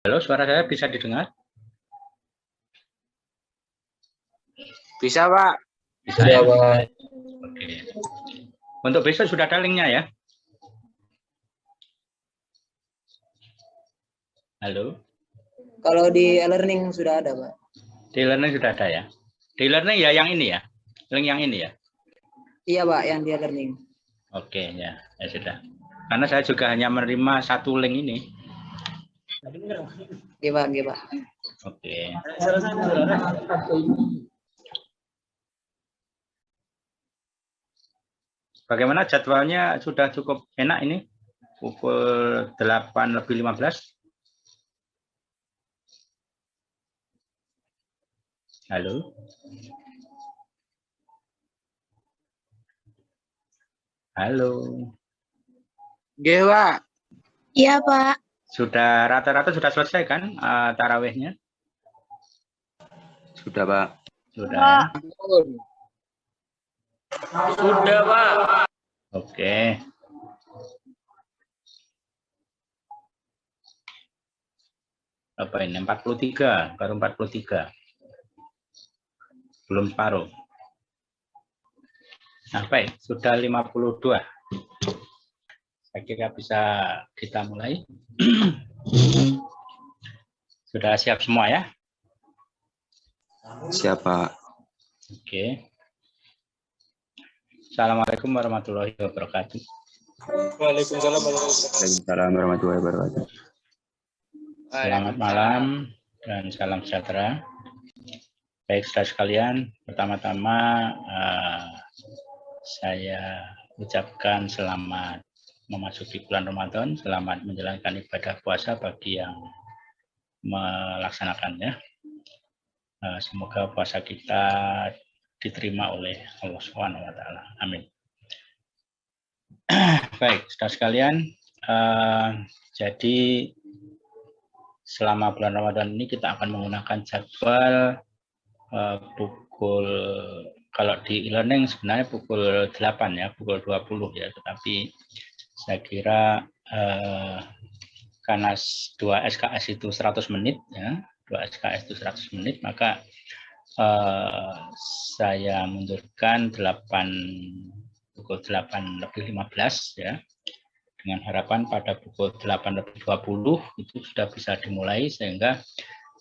Halo, suara saya bisa didengar? Bisa, Pak. Bisa ya? Oke. Untuk besok sudah ada linknya ya? Halo? Kalau di e-learning sudah ada, Pak. Di e-learning sudah ada ya? Di e-learning ya yang ini ya? Link yang ini ya? Iya, Pak, yang di e-learning. Oke, ya sudah. Karena saya juga hanya menerima satu link ini. Iya, Pak, iya, Pak. Oke. Bagaimana jadwalnya sudah cukup enak ini? Pukul 8:15. Halo? Halo? Nggih, Pak. Iya, Pak. Sudah rata-rata sudah selesai kan tarawihnya? Sudah, Pak. Sudah ya? Sudah, Pak. Oke. Apa ini? 43, baru 43. Belum separuh. Nah, baik, sudah 52. Saya kira bisa kita mulai. Sudah siap semua ya? Siap, Pak. Oke. Assalamualaikum warahmatullahi wabarakatuh. Waalaikumsalam warahmatullahi wabarakatuh. Selamat malam dan salam sejahtera. Baik, saudara sekalian, pertama-tama saya ucapkan selamat memasuki bulan Ramadan, selamat menjalankan ibadah puasa bagi yang melaksanakannya. Semoga puasa kita diterima oleh Allah Subhanahu wa taala. Amin. Baik, saudara sekalian, jadi selama bulan Ramadan ini kita akan menggunakan jadwal pukul, kalau di e-learning sebenarnya pukul 8 ya, pukul 20 ya, tetapi saya kira karena 2 SKS itu 100 menit ya, 2 SKS itu 100 menit, maka saya mundurkan pukul 8:15 ya, dengan harapan pada pukul 8:20 itu sudah bisa dimulai, sehingga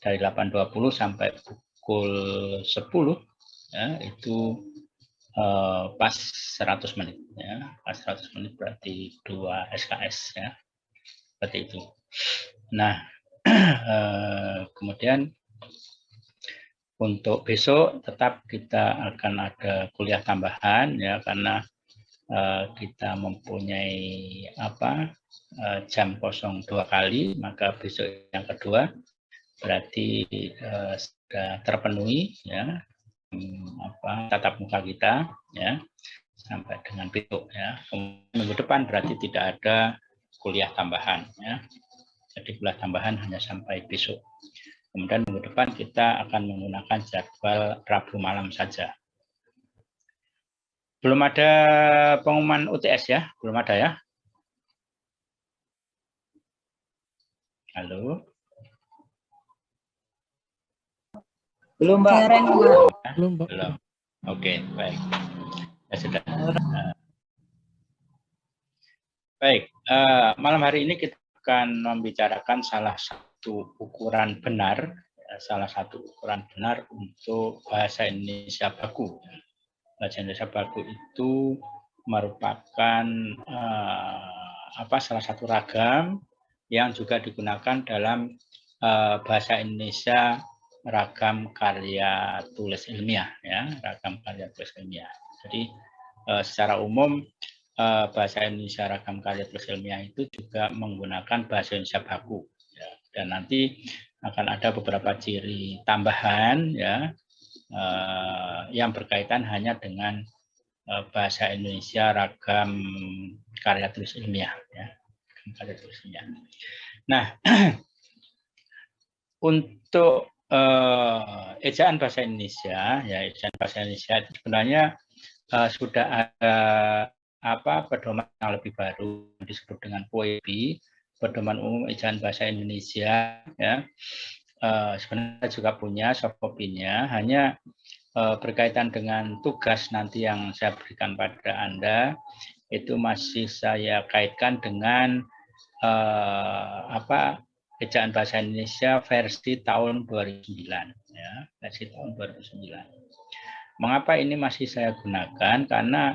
dari 8:20 sampai pukul 10 ya, itu pas 100 menit ya, pas 100 menit berarti 2 SKS ya, seperti itu. Nah, kemudian untuk besok tetap kita akan ada kuliah tambahan ya, karena kita mempunyai jam kosong 2 kali, maka besok yang kedua berarti sudah terpenuhi ya tatap muka kita ya sampai dengan besok ya. Minggu depan berarti tidak ada kuliah tambahan ya. Jadi kuliah tambahan hanya sampai besok. Kemudian minggu depan kita akan menggunakan jadwal Rabu malam saja. Belum ada pengumuman UTS ya? Belum ada ya? Halo? Belum, Pak. Belum. Belum. Oke, baik. Ya sudah. Baik, malam hari ini kita akan membicarakan salah satu ukuran benar, untuk bahasa Indonesia baku. Bahasa Indonesia baku itu merupakan salah satu ragam yang juga digunakan dalam bahasa Indonesia ragam karya tulis ilmiah ya, ragam karya tulis ilmiah. Jadi secara umum bahasa Indonesia ragam karya tulis ilmiah itu juga menggunakan bahasa Indonesia baku ya. Dan nanti akan ada beberapa ciri tambahan ya yang berkaitan hanya dengan bahasa Indonesia ragam karya tulis ilmiah ya, karya tulis ilmiah. Nah, untuk ejaan bahasa Indonesia ya, ejaan bahasa Indonesia itu sebenarnya sudah ada pedoman yang lebih baru disebut dengan POEBI, Pedoman Umum Ejaan Bahasa Indonesia, ya, sebenarnya juga punya soft copy-nya, hanya berkaitan dengan tugas nanti yang saya berikan pada Anda, itu masih saya kaitkan dengan Ejaan Bahasa Indonesia versi tahun 2009, ya, versi tahun 2009. Mengapa ini masih saya gunakan? Karena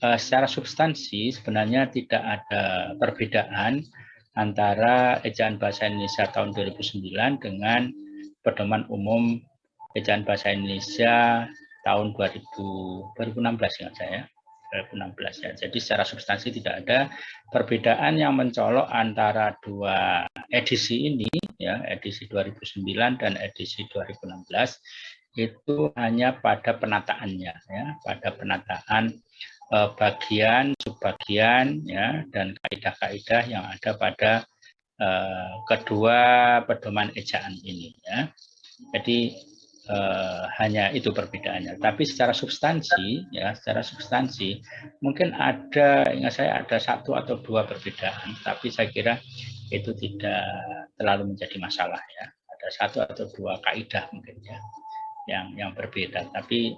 secara substansi sebenarnya tidak ada perbedaan antara Ejaan Bahasa Indonesia tahun 2009 dengan Pedoman Umum Ejaan Bahasa Indonesia tahun 2016 ya saya. 2016 ya. Jadi secara substansi tidak ada perbedaan yang mencolok antara dua edisi ini ya, edisi 2009 dan edisi 2016 itu hanya pada penataannya ya, pada penataan bagian, subbagian ya, dan kaidah-kaidah yang ada pada kedua pedoman ejaan ini ya. Jadi hanya itu perbedaannya. Tapi secara substansi, ya, secara substansi mungkin ada, ingat saya ada satu atau dua perbedaan, tapi saya kira itu tidak terlalu menjadi masalah ya. Ada satu atau dua kaidah mungkin ya, yang berbeda. Tapi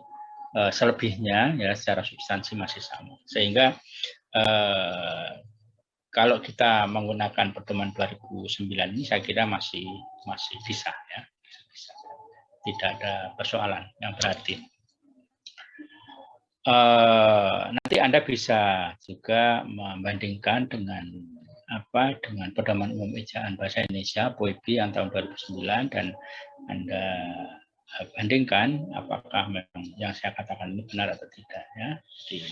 selebihnya ya secara substansi masih sama. Sehingga kalau kita menggunakan pedoman 2009 ini, saya kira masih bisa ya. Tidak ada persoalan yang berarti. Nanti Anda bisa juga membandingkan dengan dengan Pedoman Umum Ejaan Bahasa Indonesia POEB yang tahun 2009 dan Anda bandingkan apakah memang yang saya katakan ini benar atau tidak ya. Jadi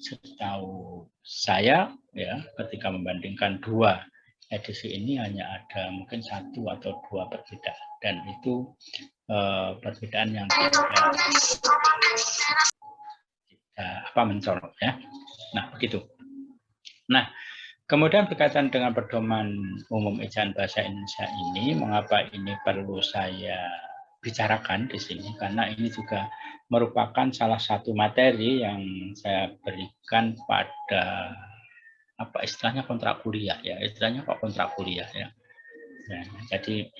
setahu saya ya, ketika membandingkan dua edisi ini hanya ada mungkin satu atau dua perbedaan, dan itu perbedaan yang tidak mencolok ya. Nah begitu. Nah kemudian berkaitan dengan Pedoman Umum Ejaan Bahasa Indonesia ini, mengapa ini perlu saya bicarakan di sini? Karena ini juga merupakan salah satu materi yang saya berikan pada istilahnya kontrak kuliah ya, istilahnya kok kontrak kuliah ya. Ya, jadi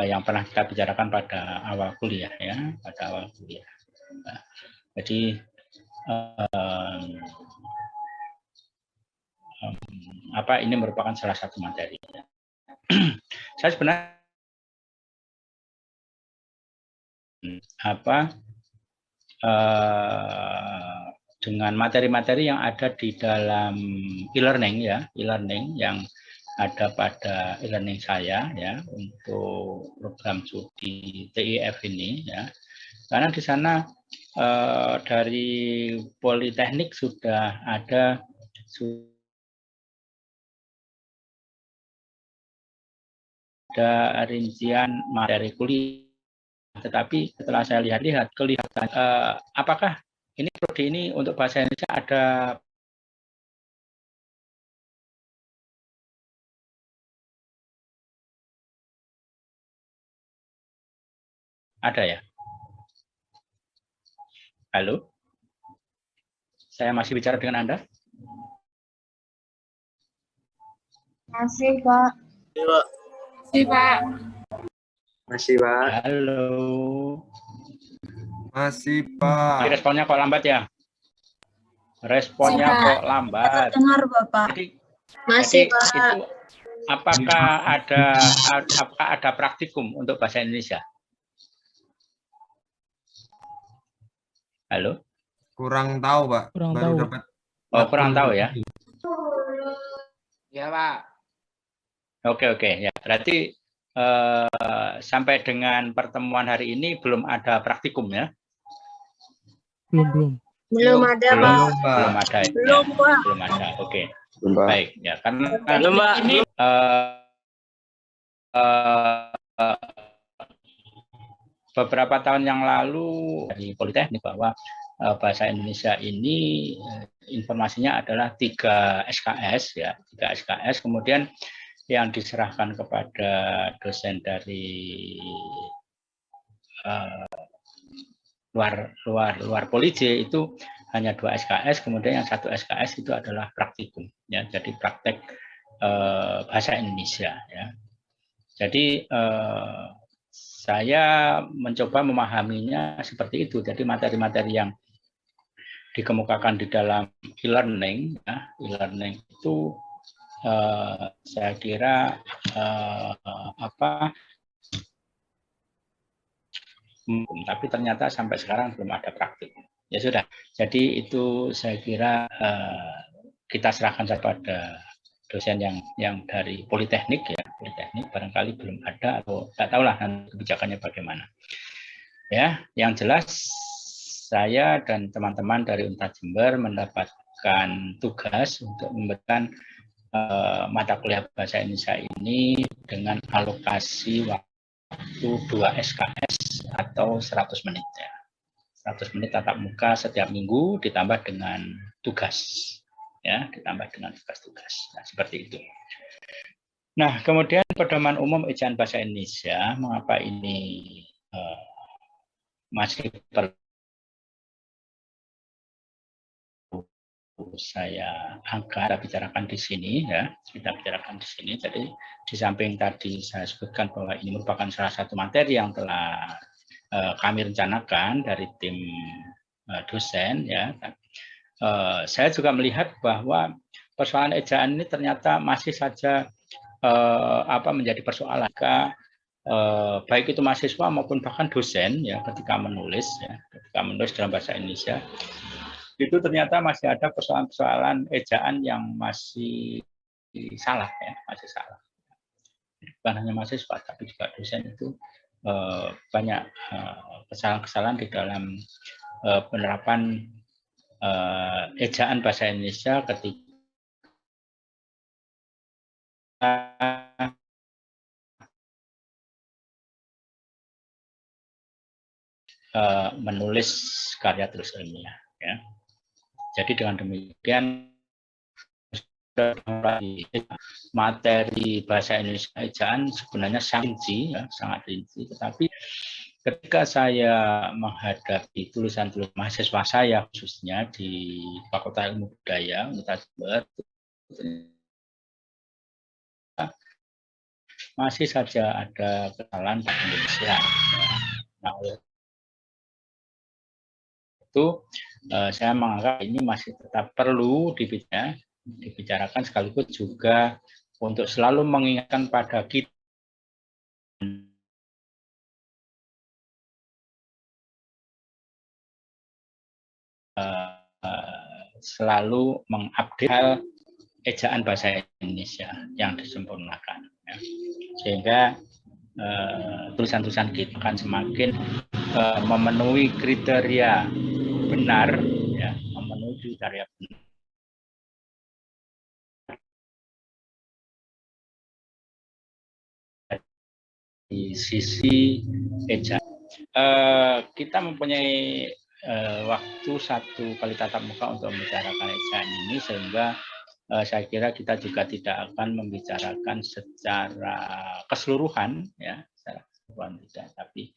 yang pernah kita bicarakan pada awal kuliah ya, pada awal kuliah. Nah, jadi ini merupakan salah satu materi. Saya sebenarnya dengan materi-materi yang ada di dalam e-learning ya, e-learning yang ada pada e-learning saya ya untuk program studi TIF ini ya. Karena di sana dari Politeknik sudah ada rincian materi kuliah, tetapi setelah saya lihat-lihat kelihatan apakah ini prodi ini untuk bahasa Indonesia ada ya? Halo? Saya masih bicara dengan Anda? Masih, Pak. Masih, Pak. Masih, Pak. Halo. Masih, Pak. Responnya kok lambat ya? Responnya kok lambat. Dengar, Bapak. Masih, Pak. Itu apakah ada praktikum untuk bahasa Indonesia? Halo? Kurang tahu, Pak. Baru dapat. Oh, kurang tahu ya? Ya, Pak. Oke ya. Berarti sampai dengan pertemuan hari ini belum ada praktikum ya? Belum ada, Pak. Belum ada. Belum, Pak. Belum ada. Oke. Belum, Pak. Baik ya, karena ini beberapa tahun yang lalu di Politeknik bahwa bahasa Indonesia ini informasinya adalah 3 SKS ya, 3 SKS, kemudian yang diserahkan kepada dosen dari luar Polije itu hanya 2 SKS, kemudian yang 1 SKS itu adalah praktikum ya, jadi praktek bahasa Indonesia. Ya. Jadi saya mencoba memahaminya seperti itu. Jadi materi-materi yang dikemukakan di dalam e-learning, ya, e-learning itu saya kira tapi ternyata sampai sekarang belum ada praktik. Ya sudah. Jadi itu saya kira kita serahkan kepada dosen yang dari Politeknik ya, Politeknik barangkali belum ada atau tidak tahulah nanti kebijakannya bagaimana. Ya, yang jelas saya dan teman-teman dari Unpad Jember mendapatkan tugas untuk memberikan mata kuliah bahasa Indonesia ini dengan alokasi waktu 2 SKS atau 100 menit ya. 100 menit tatap muka setiap minggu ditambah dengan tugas ya, ditambah dengan tugas-tugas. Nah, seperti itu. Nah, kemudian pedoman umum ejaan bahasa Indonesia, mengapa ini masih perlu saya angkat, kita bicarakan di sini ya, kita bicarakan di sini. Jadi di samping tadi saya sebutkan bahwa ini merupakan salah satu materi yang telah kami rencanakan dari tim dosen ya. Saya juga melihat bahwa persoalan ejaan ini ternyata masih saja menjadi persoalan baik itu mahasiswa maupun bahkan dosen ya ketika menulis dalam bahasa Indonesia itu ternyata masih ada persoalan-persoalan ejaan yang masih salah ya, masih salah. Bukan hanya mahasiswa tapi juga dosen itu banyak kesalahan-kesalahan di dalam penerapan ejaan bahasa Indonesia ketika menulis karya tulis ilmiah ya. Jadi dengan demikian materi bahasa Indonesia ejaan sebenarnya sangat rinci, tetapi ketika saya menghadapi tulisan-tulisan mahasiswa saya khususnya di Fakultas Ilmu Budaya Unpad Jember masih saja ada kesalahan bahasa Indonesia. Nah, itu saya menganggap ini masih tetap perlu dibicarakan sekaligus juga untuk selalu mengingatkan pada kita selalu mengupdate ejaan bahasa Indonesia yang disempurnakan ya. Sehingga tulisan-tulisan kita akan semakin memenuhi kriteria benar ya, memenuhi kriteria benar di sisi ejaan. Kita mempunyai waktu 1 kali tatap muka untuk membicarakan ejaan ini, sehingga saya kira kita juga tidak akan membicarakan secara keseluruhan ya, secara keseluruhan tidak, tapi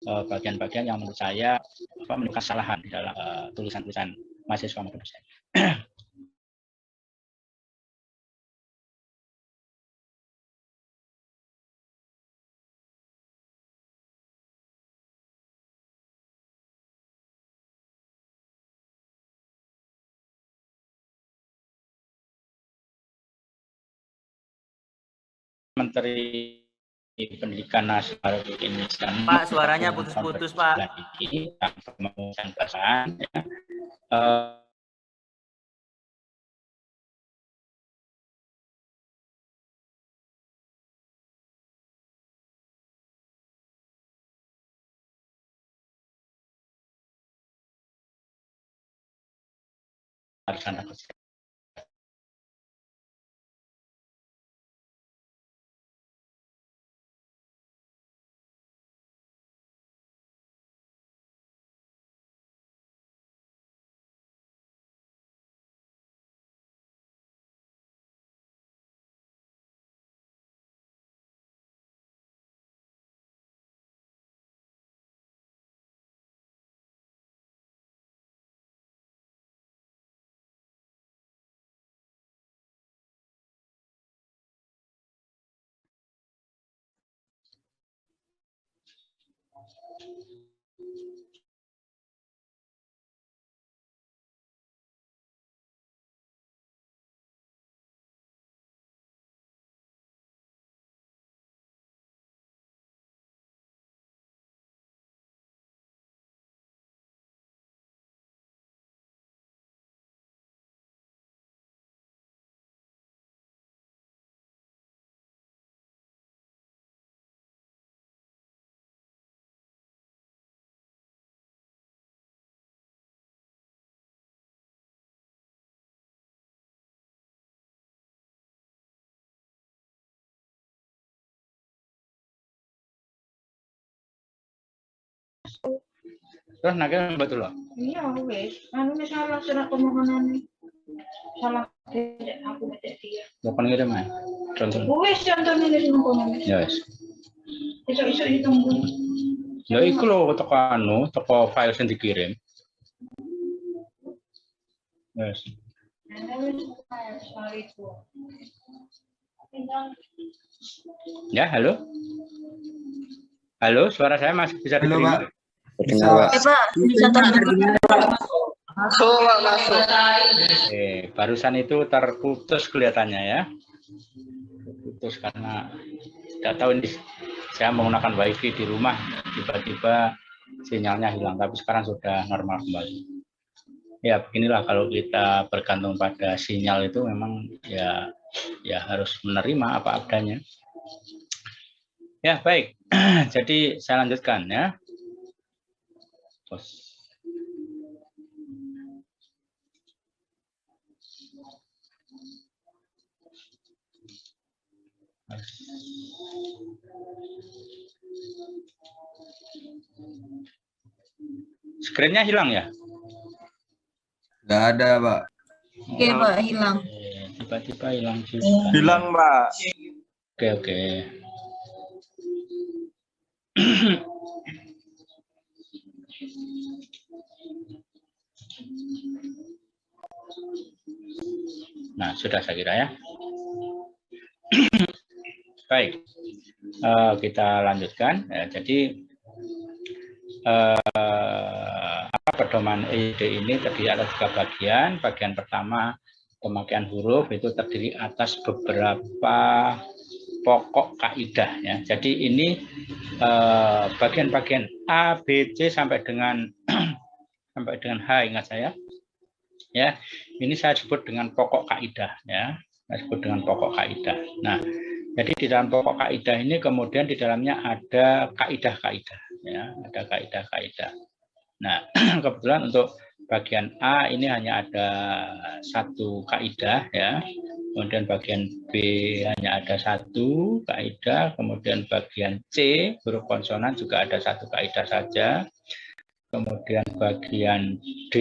bagian-bagian yang menurut saya menemukan kesalahan di dalam tulisan-tulisan mahasiswa maupun dosen. Menteri Pendidikan Nasional Republik Indonesia. Pak, suaranya putus-putus, Pak. Ini pembangunan bahasaan ya. Sarjana Terus nakal betul loh. Iya, wes. Anu salah surat permohonan. Salah aku baca dia. Bukan ngirim ya. Contoh. Wes contohnya dari permohonan. Ya wes. Iso ditunggu. Ya iku lho toko anu, toko file yang dikirim. Yes. Ya, halo. Halo, suara saya masih bisa Halo, diterima? Pak. Bisa, Pak. Pak, bisa Masuk, Pak, masuk. Barusan itu terputus kelihatannya ya. Terputus karena tidak tahu ini saya menggunakan wifi di rumah, tiba-tiba sinyalnya hilang, tapi sekarang sudah normal kembali. Ya beginilah kalau kita bergantung pada sinyal itu memang ya harus menerima apa adanya. Ya baik, jadi saya lanjutkan ya. Screen-nya hilang ya? Nggak ada, Pak. Oke, Pak, hilang. Tiba-tiba hilang juga. Hilang, Pak. Oke. Nah, sudah saya kira ya. Baik, kita lanjutkan. Ya, jadi pedoman EYD ini terdiri atas 3 bagian. Bagian pertama pemakaian huruf itu terdiri atas beberapa pokok kaidah ya. Jadi ini bagian-bagian A, B, C sampai dengan H, ingat saya. Ya, ini saya sebut dengan pokok kaidah ya. Saya sebut dengan pokok kaidah. Nah, jadi di dalam pokok kaidah ini kemudian di dalamnya ada kaidah-kaidah ya, ada kaidah-kaidah. Nah, kebetulan untuk bagian A ini hanya ada 1 kaidah ya. Kemudian bagian B hanya ada 1 kaidah, kemudian bagian C huruf konsonan juga ada 1 kaidah saja. Kemudian bagian D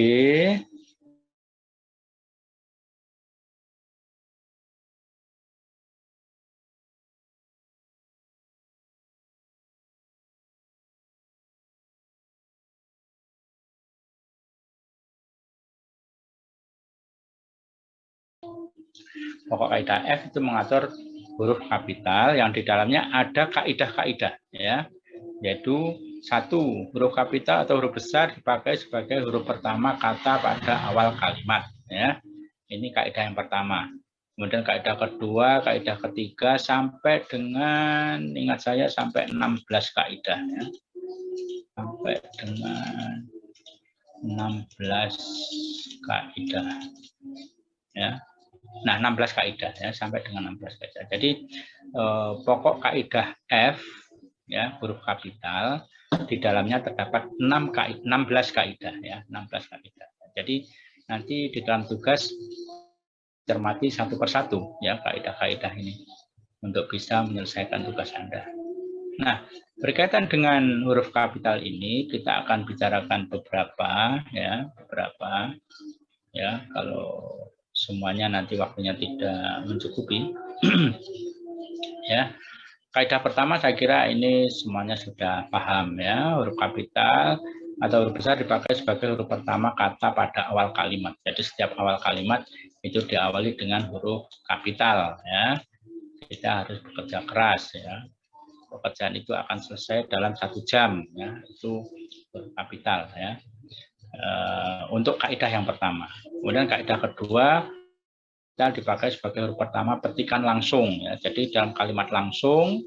pokok kaidah F itu mengatur huruf kapital yang di dalamnya ada kaidah-kaidah ya, yaitu 1 huruf kapital atau huruf besar dipakai sebagai huruf pertama kata pada awal kalimat ya. Ini kaidah yang pertama. Kemudian kaidah kedua, kaidah ketiga sampai dengan ingat saya sampai 16 kaidah ya. Sampai dengan 16 kaidah ya. Nah, 16 kaidah ya, sampai dengan 16 kaidah. Jadi pokok kaidah F ya, huruf kapital di dalamnya terdapat 16 kaidah ya, 16 kaidah. Jadi nanti di dalam tugas cermati satu persatu ya kaidah-kaidah ini untuk bisa menyelesaikan tugas Anda. Nah, berkaitan dengan huruf kapital ini kita akan bicarakan beberapa ya, kalau semuanya nanti waktunya tidak mencukupi. Ya, kaidah pertama saya kira ini semuanya sudah paham ya, huruf kapital atau huruf besar dipakai sebagai huruf pertama kata pada awal kalimat. Jadi setiap awal kalimat itu diawali dengan huruf kapital ya. Kita harus bekerja keras ya. pekerjaan itu akan selesai dalam 1 jam, ya, itu huruf kapital, ya. Untuk kaidah yang pertama. Kemudian kaidah kedua, kita dipakai sebagai huruf pertama petikan langsung, ya. Jadi dalam kalimat langsung,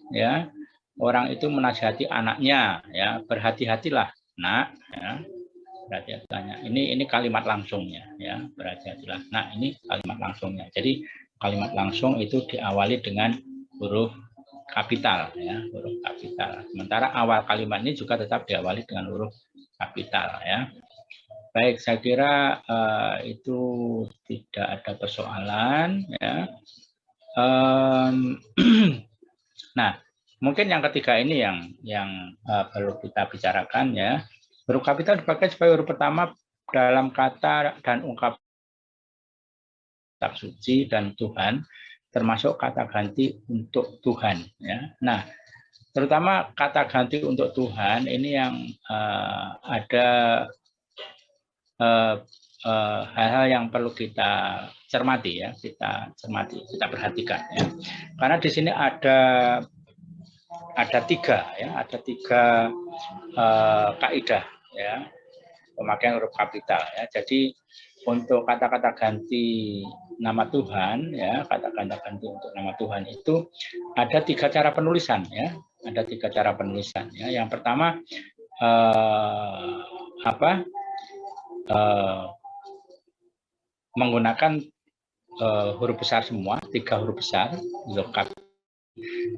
ya, orang itu menasihati anaknya, ya, berhati-hatilah, nak, ya. Berhati-hatilah. Ini kalimat langsungnya, ya, berhati-hatilah. Nah, ini kalimat langsungnya. Jadi kalimat langsung itu diawali dengan huruf kapital, ya, huruf kapital. Sementara awal kalimat ini juga tetap diawali dengan huruf kapital, ya. Baik, saya kira itu tidak ada persoalan, ya. Nah, mungkin yang ketiga ini yang perlu kita bicarakan, ya. Huruf kapital dipakai sebagai huruf pertama dalam kata dan ungkapan kitab suci dan Tuhan, termasuk kata ganti untuk Tuhan, ya. Nah, terutama kata ganti untuk Tuhan ini yang ada hal-hal yang perlu kita cermati, ya, kita cermati, kita perhatikan, ya. Karena di sini ada 3, ya, ada 3 kaidah, ya, pemakaian huruf kapital, ya. Jadi untuk kata-kata ganti nama Tuhan, ya, kata-kata ganti untuk nama Tuhan itu ada 3 cara penulisan, ya, ada 3 cara penulisan, ya. Yang pertama menggunakan huruf besar semua, 3 huruf besar, lengkap.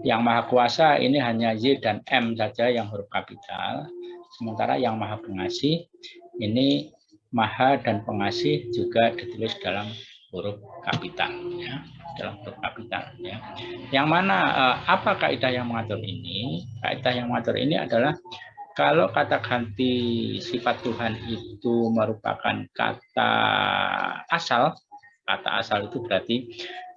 Yang Maha Kuasa ini hanya Y dan M saja yang huruf kapital. Sementara yang Maha Pengasih ini Maha dan Pengasih juga ditulis dalam huruf kapital, ya, dalam huruf kapital, ya. Yang mana apa kaidah yang mengatur ini? Kaidah yang mengatur ini adalah kalau kata ganti sifat Tuhan itu merupakan kata asal itu berarti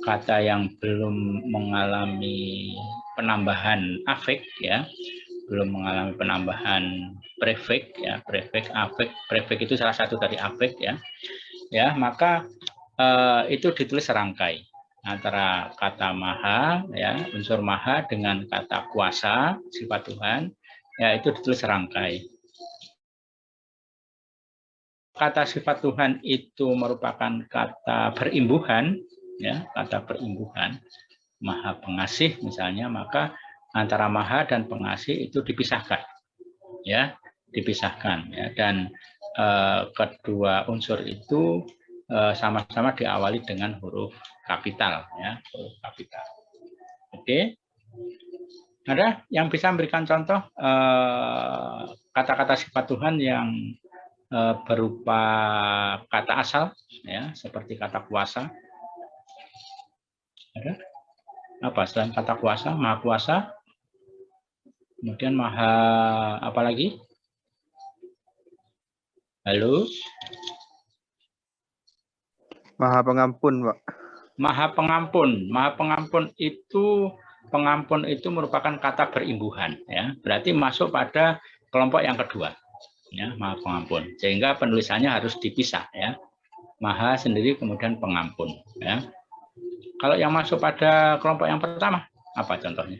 kata yang belum mengalami penambahan afek, ya, belum mengalami penambahan prefix, ya, prefix, afek, prefix itu salah satu dari afek, ya, ya, maka itu ditulis serangkai antara kata maha, ya, unsur maha dengan kata kuasa sifat Tuhan, ya, itu ditulis serangkai. Kata sifat Tuhan itu merupakan kata berimbuhan, ya, kata berimbuhan, Maha Pengasih misalnya, maka antara Maha dan Pengasih itu dipisahkan, ya, dipisahkan, ya, dan kedua unsur itu sama-sama diawali dengan huruf kapital, ya, huruf kapital. Oke, ada yang bisa memberikan contoh kata-kata sifat Tuhan yang berupa kata asal, ya, seperti kata kuasa. Ada apa selain kata kuasa? Maha kuasa, kemudian maha apa lagi? Halo, Maha Pengampun, Pak. Maha Pengampun. Maha Pengampun itu merupakan kata berimbuhan, ya, berarti masuk pada kelompok yang kedua, ya, Maha Pengampun, sehingga penulisannya harus dipisah, ya, Maha sendiri kemudian Pengampun, ya. Kalau yang masuk pada kelompok yang pertama apa contohnya?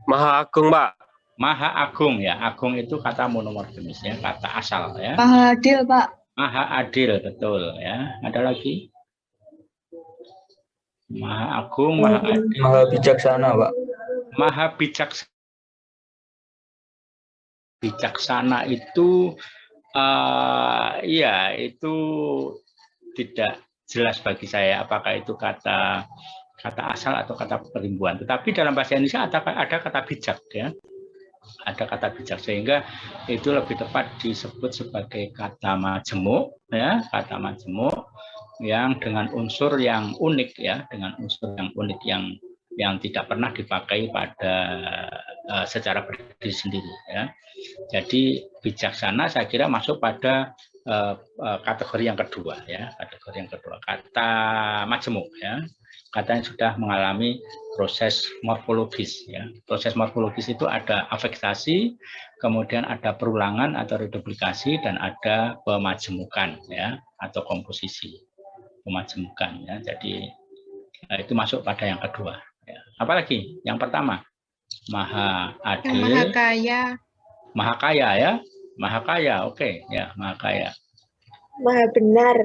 Maha Agung, Pak. Maha Agung, ya, Agung itu kata monomorfemis, ya, kata asal, ya. Maha Adil, Pak. Maha Adil, betul, ya. Ada lagi? Maha Agung, Maha Adil. Maha bijaksana, Pak. Maha bijaksana. Bijaksana itu ya, itu tidak jelas bagi saya apakah itu kata asal atau kata perimbuhan. Tetapi dalam bahasa Indonesia ada kata bijak, ya. Ada kata bijak, sehingga itu lebih tepat disebut sebagai kata majemuk, ya, kata majemuk yang dengan unsur yang unik, ya, dengan unsur yang unik yang tidak pernah dipakai pada secara berdiri sendiri, ya. Jadi bijaksana saya kira masuk pada kategori yang kedua, ya, kategori yang kedua, kata majemuk, ya, kata yang sudah mengalami proses morfologis, ya. Proses morfologis itu ada afektasi, kemudian ada perulangan atau reduplikasi, dan ada pemajemukan, ya, atau komposisi, pemajemukan, ya. Jadi itu masuk pada yang kedua, ya. Apalagi yang pertama? Maha Yang Maha Adil, Kaya. Maha Kaya ya, Maha Kaya, oke ya, Maha Kaya. Maha benar.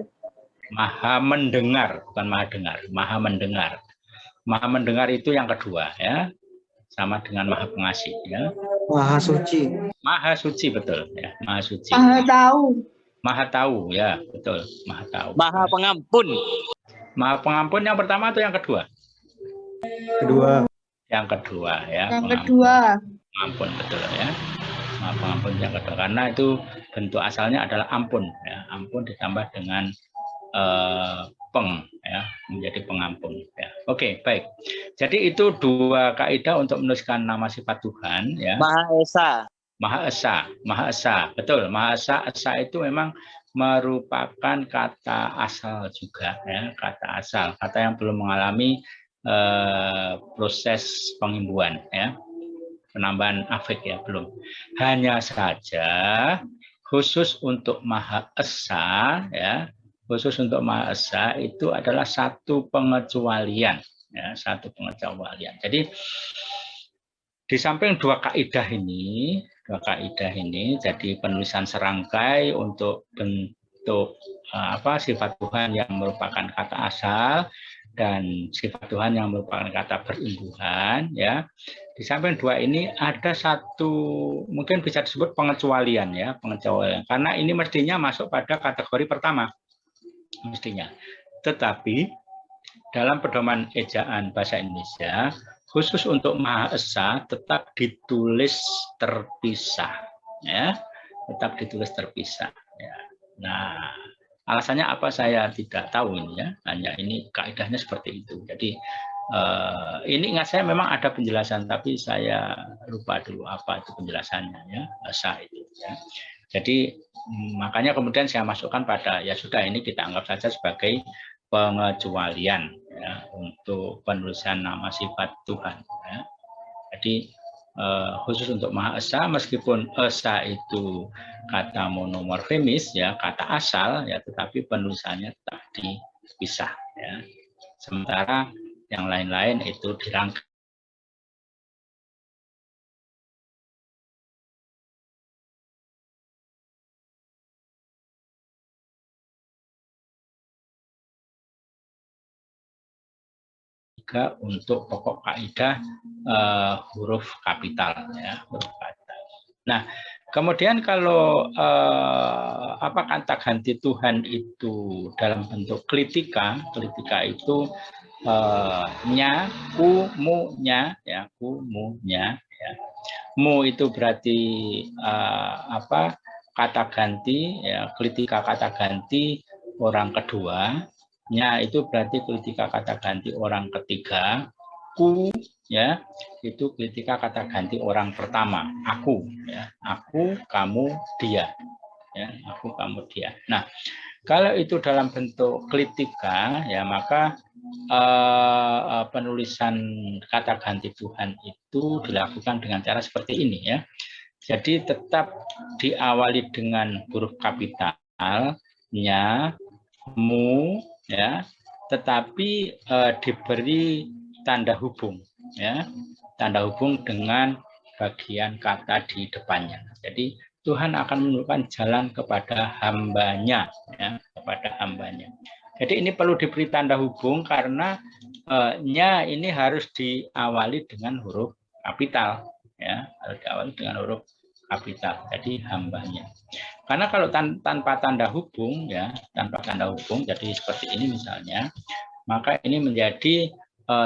Maha mendengar, bukan maha dengar, maha mendengar. Maha mendengar itu yang kedua ya, sama dengan maha pengasih ya. Maha suci. Maha suci betul ya, maha suci. Maha tahu. Maha tahu ya, betul, maha tahu. Maha pengampun. Maha pengampun yang pertama atau yang kedua? Kedua. Yang kedua ya. Yang pengampun. kedua. Pengampun betul ya. Maha pengampun yang kedua karena itu bentuk asalnya adalah ampun ya. Ampun ditambah dengan peng ya, menjadi pengampun ya. Oke, baik. Jadi itu dua kaidah untuk menuliskan nama sifat Tuhan ya. Maha Esa. Maha Esa, Maha Esa, betul. Maha Esa, Esa itu memang merupakan kata asal juga ya, kata asal, kata yang belum mengalami proses pengimbuhan ya, penambahan afik ya, belum. Hanya saja khusus untuk Maha Esa ya, khusus untuk Maha Esa itu adalah satu pengecualian ya, satu pengecualian. Jadi di samping dua kaidah ini jadi penulisan serangkai untuk bentuk sifat Tuhan yang merupakan kata asal dan sifat Tuhan yang merupakan kata berimbuhan ya. Di samping dua ini ada satu mungkin bisa disebut pengecualian ya, pengecualian karena ini mestinya masuk pada kategori pertama mestinya. Tetapi dalam pedoman ejaan bahasa Indonesia khusus untuk Maha Esa tetap ditulis terpisah ya, tetap ditulis terpisah ya. Nah, alasannya apa saya tidak tahu ini ya, hanya ini kaidahnya seperti itu. Jadi ini ingat saya memang ada penjelasan tapi saya lupa dulu apa itu penjelasannya ya, Esa itu ya. Jadi makanya kemudian saya masukkan pada ya sudah ini kita anggap saja sebagai pengecualian ya, untuk penulisan nama sifat Tuhan ya. Jadi khusus untuk Maha Esa meskipun Esa itu kata monomorfemis ya, kata asal ya, tetapi penulisannya tetap dipisah ya. Sementara yang lain-lain itu dirangkai untuk pokok kaidah huruf kapital ya, huruf kapital. Nah, kemudian kalau kata ganti Tuhan itu dalam bentuk klitika itu nya, ku, mu, nya ya, ku, mu, nya ya. Mu itu berarti kata ganti ya, klitika kata ganti orang kedua. Nya itu berarti klitika kata ganti orang ketiga. Ku ya itu klitika kata ganti orang pertama. Aku ya, aku, kamu, dia ya, aku, kamu, dia. Nah, kalau itu dalam bentuk klitika ya, maka penulisan kata ganti Tuhan itu dilakukan dengan cara seperti ini ya. Jadi tetap diawali dengan huruf kapital nya, mu ya, tetapi diberi tanda hubung ya, tanda hubung dengan bagian kata di depannya. Jadi Tuhan akan menunjukkan jalan kepada hambanya ya, kepada hambanya. Jadi ini perlu diberi tanda hubung karena nya ini harus diawali dengan huruf kapital ya, harus diawali dengan huruf kapital. Jadi hambanya. Karena kalau tanpa tanda hubung ya, tanpa tanda hubung, jadi seperti ini misalnya, maka ini menjadi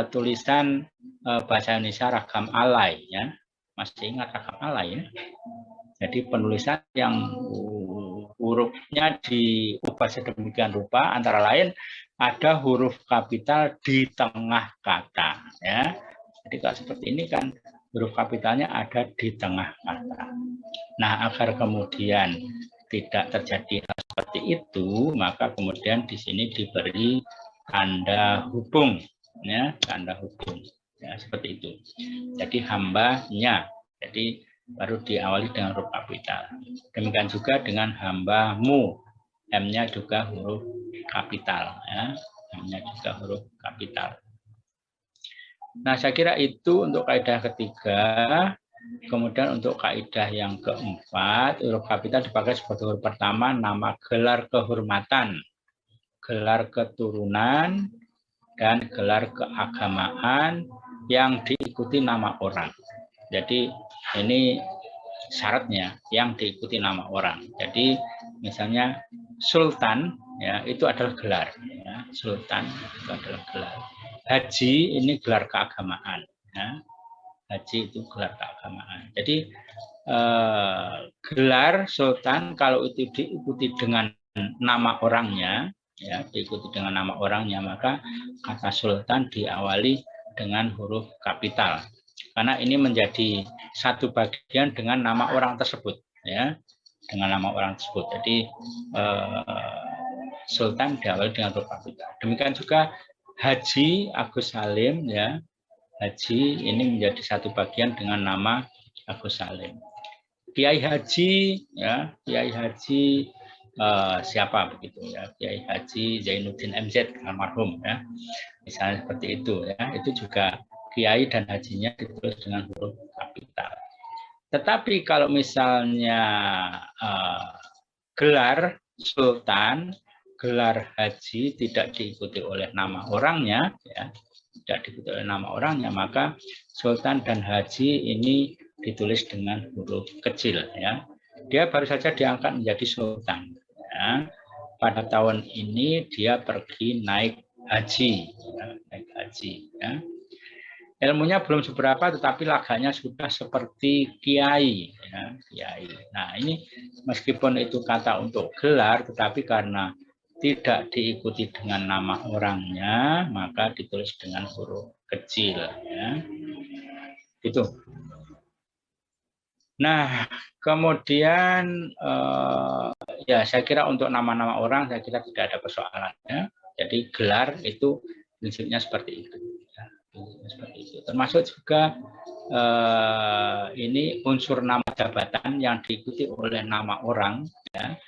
tulisan bahasa Indonesia ragam alay ya. Masih ingat ragam alay ya? Jadi penulisan yang hurufnya diubah sedemikian rupa, antara lain ada huruf kapital di tengah kata ya. Jadi kalau seperti ini kan huruf kapitalnya ada di tengah kata. Nah, agar kemudian tidak terjadi hal seperti itu, maka kemudian di sini diberi tanda hubung ya, tanda hubung ya, seperti itu. Jadi hambanya, jadi baru diawali dengan huruf kapital. Demikian juga dengan hambamu, M-nya juga huruf kapital ya, M-nya juga huruf kapital. Nah, saya kira itu untuk kaidah ketiga. Kemudian untuk kaidah yang keempat, huruf kapital dipakai sebagai huruf pertama nama gelar kehormatan, gelar keturunan, dan gelar keagamaan yang diikuti nama orang. Jadi ini syaratnya yang diikuti nama orang. Jadi misalnya sultan ya itu adalah gelar ya. Sultan itu adalah gelar. Haji ini gelar keagamaan ya. Haji itu gelar keagamaan. Jadi gelar sultan kalau itu diikuti dengan nama orangnya ya, diikuti dengan nama orangnya, maka kata sultan diawali dengan huruf kapital. Karena ini menjadi satu bagian dengan nama orang tersebut ya, dengan nama orang tersebut. Jadi sultan diawali dengan huruf kapital. Demikian juga Haji Agus Salim ya. Haji ini menjadi satu bagian dengan nama Agus Salim. Kiai Haji ya, Kiai Haji siapa begitu ya, Kiai Haji Zainuddin MZ almarhum ya, misalnya seperti itu ya, itu juga Kiai dan hajinya ditulis dengan huruf kapital. Tetapi kalau misalnya gelar sultan, gelar haji tidak diikuti oleh nama orangnya ya, tidak diikuti oleh nama orangnya, maka sultan dan haji ini ditulis dengan huruf kecil ya. Dia baru saja diangkat menjadi sultan. Ya. Pada tahun ini dia pergi naik haji, ya, naik haji. Ya. Ilmunya belum seberapa, tetapi laganya sudah seperti kiai, ya, kiai. Nah ini meskipun itu kata untuk gelar, tetapi karena tidak diikuti dengan nama orangnya, maka ditulis dengan huruf kecil. Ya. Gitu. Nah, kemudian ya saya kira untuk nama-nama orang saya kira tidak ada persoalannya. Jadi gelar itu prinsipnya seperti itu. Ya, seperti itu. Termasuk juga ini unsur nama jabatan yang diikuti oleh nama orang. Ya.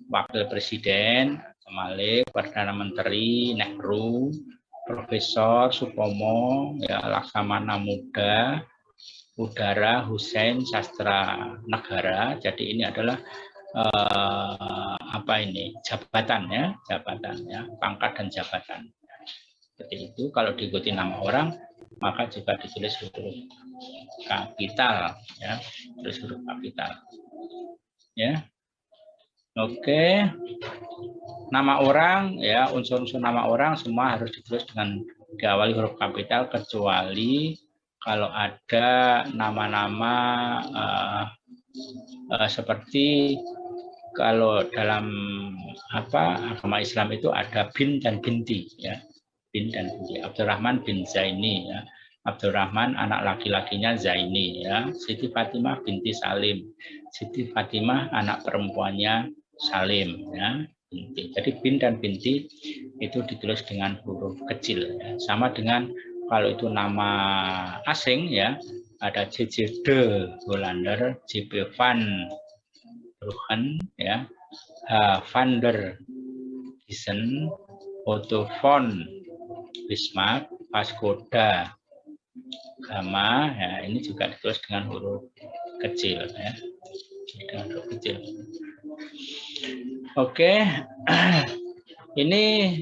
Wakil Presiden, Malik, Perdana Menteri, Nehru, Profesor Supomo, ya, Laksamana Muda, Udara, Hussein, Sastra Negara. Jadi ini adalah apa ini jabatan ya, pangkat dan jabatan. Seperti itu. Kalau diikuti nama orang, maka juga ditulis huruf kapital, ya, tulis huruf kapital. Ya, oke. Nama orang, ya, unsur-unsur nama orang semua harus ditulis dengan diawali huruf kapital kecuali kalau ada nama-nama seperti kalau dalam agama Islam itu ada bin dan binti ya, bin dan binti. Abdurrahman bin Zaini ya, Abdurrahman anak laki-lakinya Zaini ya, Siti Fatimah binti Salim, Siti Fatimah anak perempuannya Salim ya, binti. Jadi bin dan binti itu ditulis dengan huruf kecil ya. Sama dengan kalau itu nama asing ya, ada JJ De Hollander, JP Van Bruggen ya, H Van der Giessen, Otto von Bismarck, Vasco da Gama ya, ini juga ditulis dengan huruf kecil ya, dengan huruf kecil. Oke, ini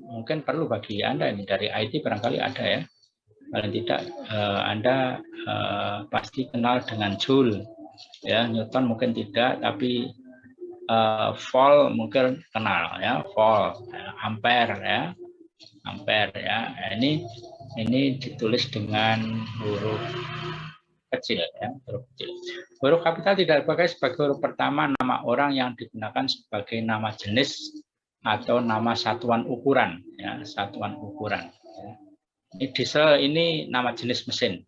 mungkin perlu bagi Anda ini dari IT barangkali ada ya. Paling tidak Anda pasti kenal dengan Joule ya, Newton mungkin tidak, tapi volt mungkin kenal ya, volt, ampere ya, ampere ya. Ini ditulis dengan huruf kecil ya, huruf kecil. Huruf kapital tidak dipakai sebagai huruf pertama nama orang yang digunakan sebagai nama jenis atau nama satuan ukuran ya, satuan ukuran. Ya. Ini diesel ini nama jenis mesin.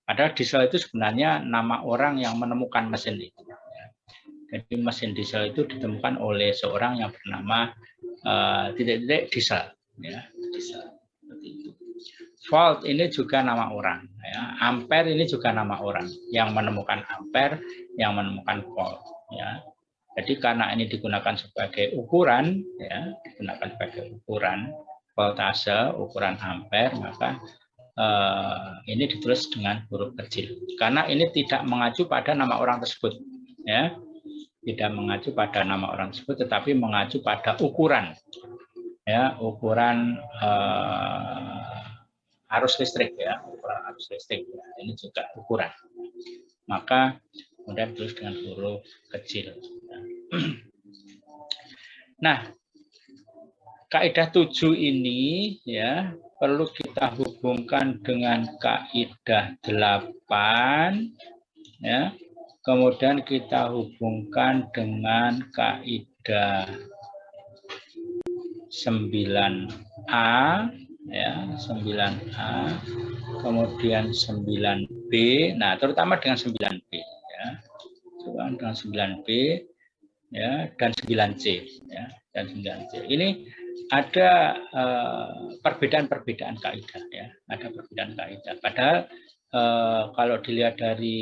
Padahal diesel itu sebenarnya nama orang yang menemukan mesin itu. Ya. Jadi mesin diesel itu ditemukan oleh seorang yang bernama titik-titik diesel. Ya, diesel. Seperti itu. Volt ini juga nama orang. Ya. Ampere ini juga nama orang yang menemukan ampere, yang menemukan volt. Ya. Jadi karena ini digunakan sebagai ukuran, ya, digunakan sebagai ukuran, voltase, ukuran ampere, maka ini ditulis dengan huruf kecil. Karena ini tidak mengacu pada nama orang tersebut, ya, tidak mengacu pada nama orang tersebut, tetapi mengacu pada ukuran, ya, ukuran arus listrik, ya, ukuran arus listrik. Ya. Ini juga ukuran. Maka kemudian ditulis dengan huruf kecil. Nah, kaidah 7 ini ya perlu kita hubungkan dengan kaidah 8 ya. Kemudian kita hubungkan dengan kaidah 9A ya, 9A. Kemudian 9B. Nah, terutama dengan 9B ya. Dengan 9B ya dan 9C ya, dan 9C. Ini ada perbedaan-perbedaan kaidah ya, ada perbedaan kaidah. Padahal kalau dilihat dari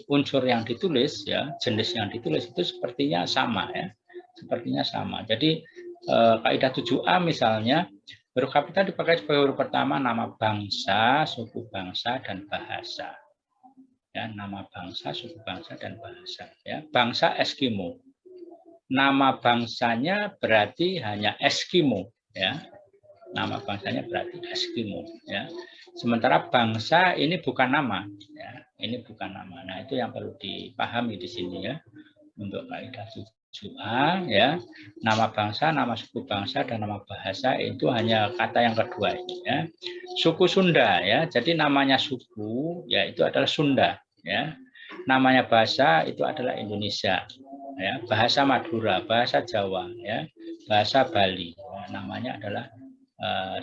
unsur yang ditulis ya, jenis yang ditulis itu sepertinya sama ya, sepertinya sama. Jadi kaidah 7A misalnya huruf kapital dipakai sebagai huruf pertama nama bangsa, suku bangsa dan bahasa. Ya, nama bangsa, suku bangsa dan bahasa. Ya, bangsa Eskimo. Nama bangsanya berarti hanya Eskimo, ya. Nama bangsanya berarti Eskimo, ya. Sementara bangsa ini bukan nama, ya. Ini bukan nama. Nah, itu yang perlu dipahami di sini ya. Untuk kaidah 7A ya. Nama bangsa, nama suku bangsa dan nama bahasa itu hanya kata yang kedua ini ya. Suku Sunda ya. Jadi namanya suku ya itu adalah Sunda, ya. Namanya bahasa itu adalah Indonesia. Ya, bahasa Madura, bahasa Jawa, ya, bahasa Bali, ya, namanya adalah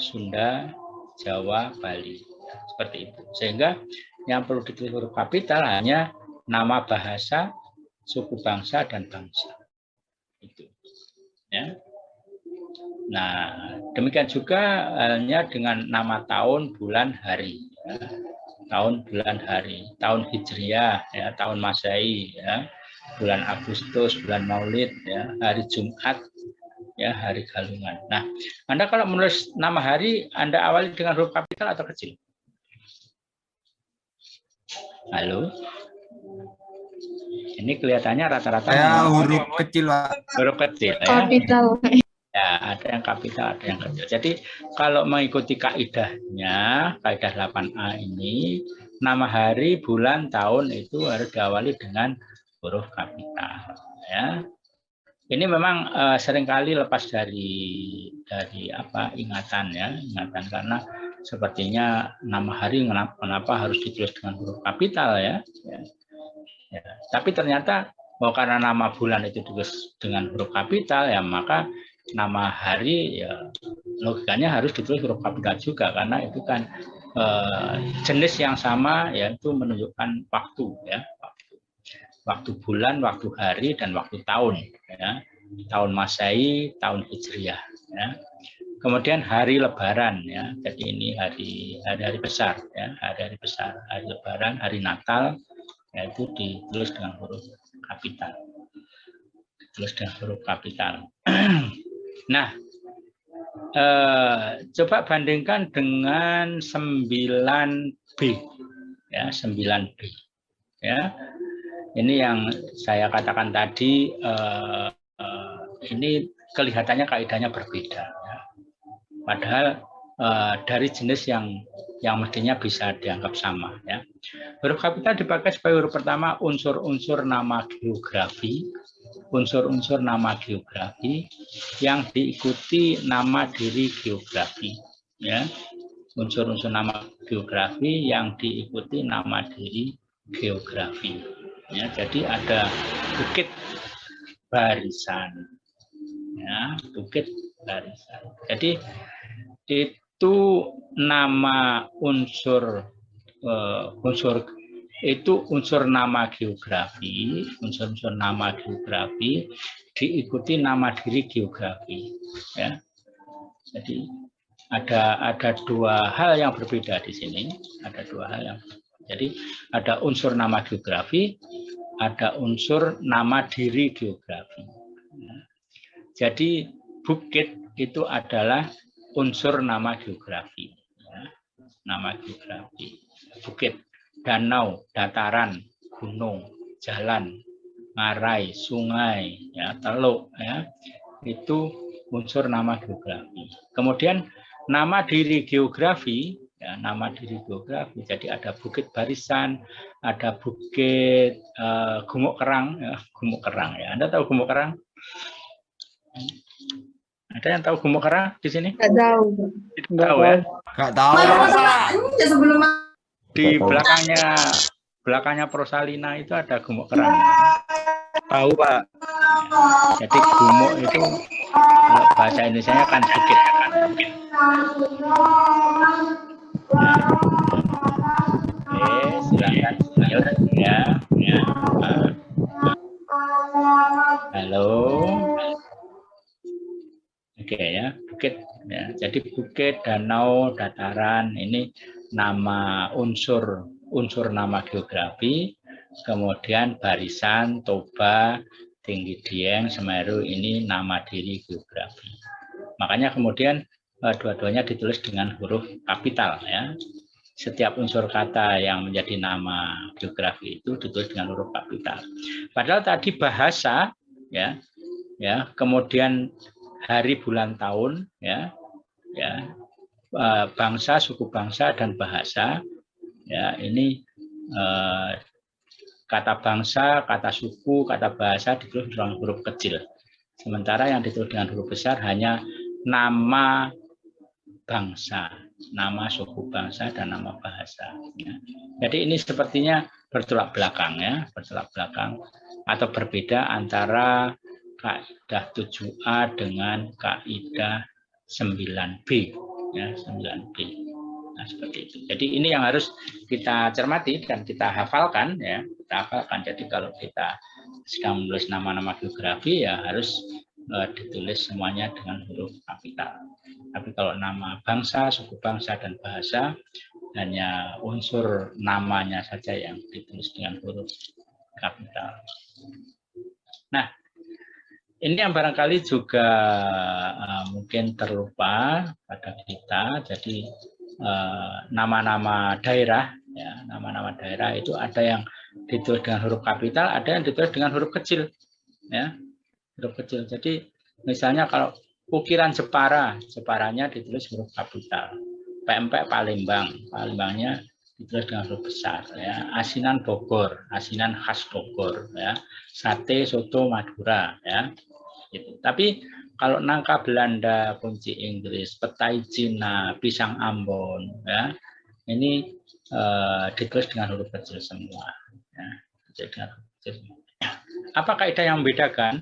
Sunda, Jawa, Bali, ya, seperti itu. Sehingga yang perlu ditulis huruf kapital hanya nama bahasa, suku bangsa dan bangsa. Itu, ya. Nah, demikian juga halnya dengan nama tahun, bulan, hari. Ya. Tahun, bulan, hari, tahun Hijriah, ya, tahun Masehi, ya. Bulan Agustus, bulan Maulid, ya, hari Jumat, ya, hari Galungan. Nah, Anda kalau menulis nama hari, Anda awali dengan huruf kapital atau kecil? Halo? Ini kelihatannya rata-rata huruf kecil, Pak. huruf kecil, ya. Kapital. Ya, ada yang kapital, ada yang kecil. Jadi, kalau mengikuti kaidahnya, kaidah 8A ini, nama hari, bulan, tahun itu harus diawali dengan huruf kapital ya. Ini memang seringkali lepas dari apa ingatan ya, ingatan karena sepertinya nama hari kenapa harus ditulis dengan huruf kapital ya. Ya. Tapi ternyata karena nama bulan itu ditulis dengan huruf kapital ya, maka nama hari ya logikanya harus ditulis huruf kapital juga karena itu kan jenis yang sama yaitu menunjukkan waktu ya. Waktu bulan, waktu hari, dan waktu tahun. Ya. Tahun Masehi, tahun Hijriah. Ya. Kemudian hari Lebaran. Ya. Jadi ini hari-hari besar. Ya. Hari-hari besar. Hari Lebaran, hari Natal, yaitu ditulis dengan huruf kapital. Ditulis dengan huruf kapital. Nah, coba bandingkan dengan 9B. Ya, 9B. Ya. Ini yang saya katakan tadi, ini kelihatannya kaidahnya berbeda. Ya. Padahal dari jenis yang mestinya bisa dianggap sama. Ya. Huruf kapital dipakai sebagai huruf pertama unsur-unsur nama geografi, unsur-unsur nama geografi yang diikuti nama diri geografi. Ya. Unsur-unsur nama geografi yang diikuti nama diri geografi. Ya, jadi ada bukit barisan, ya, bukit barisan. Jadi itu nama unsur itu unsur nama geografi, unsur nama geografi diikuti nama diri geografi. Ya, jadi ada dua hal yang berbeda di sini. Ada dua hal yang berbeda. Jadi ada unsur nama geografi, ada unsur nama diri geografi. Jadi bukit itu adalah unsur nama geografi. Ya. Nama geografi. Bukit, danau, dataran, gunung, jalan, ngarai, sungai, ya, teluk, ya, itu unsur nama geografi. Kemudian nama diri geografi, ya, nama diri geografi. Jadi ada Bukit Barisan, ada Bukit Gumuk Kerang, ya, Gumuk Kerang. Ya, Anda tahu Gumuk Kerang? Ada yang tahu Gumuk Kerang di sini? Nggak tahu. Tidak tahu ya? Gak tahu, Pak. Di belakangnya Prosalina itu ada Gumuk Kerang. Tahu, Pak. Jadi gumuk itu bahasa Indonesianya kan bukit. Oke, silakan lanjut ya. Halo. Oke ya, bukit. Ya, jadi bukit, danau, dataran ini nama unsur nama geografi. Kemudian Barisan, Toba, Tinggi Dieng, Semeru ini nama diri geografi. Makanya kemudian dua-duanya ditulis dengan huruf kapital ya. Setiap unsur kata yang menjadi nama geografi itu ditulis dengan huruf kapital. Padahal tadi bahasa ya, kemudian hari, bulan, tahun ya, bangsa, suku bangsa dan bahasa ya, ini kata bangsa, kata suku, kata bahasa ditulis dengan huruf kecil. Sementara yang ditulis dengan huruf besar hanya nama bangsa, nama suku bangsa, dan nama bahasa. Ya. Jadi ini sepertinya bertolak belakang ya, bertolak belakang atau berbeda antara kaidah 7A dengan kaidah 9B. Ya, 9B. Nah, seperti itu. Jadi ini yang harus kita cermati dan kita hafalkan ya. Kita hafalkan. Jadi kalau kita sedang menulis nama-nama geografi ya harus ditulis semuanya dengan huruf kapital. Tapi kalau nama bangsa, suku bangsa dan bahasa hanya unsur namanya saja yang ditulis dengan huruf kapital. Nah, ini yang barangkali juga mungkin terlupa pada kita. Jadi nama-nama daerah, ya, nama-nama daerah itu ada yang ditulis dengan huruf kapital, ada yang ditulis dengan huruf kecil, ya, huruf kecil. Jadi misalnya kalau ukiran Jepara, Jeparanya ditulis huruf kapital. Pempek Palembang, Palembangnya ditulis dengan huruf besar. Ya. Asinan Bogor, asinan khas Bogor. Ya. Sate soto Madura. Ya. Gitu. Tapi kalau nangka Belanda, kunci Inggris, petai Cina, pisang Ambon, ya, ini ditulis dengan huruf kecil semua. Ya, dengan huruf kecil semua. Apa kaidah yang membedakan?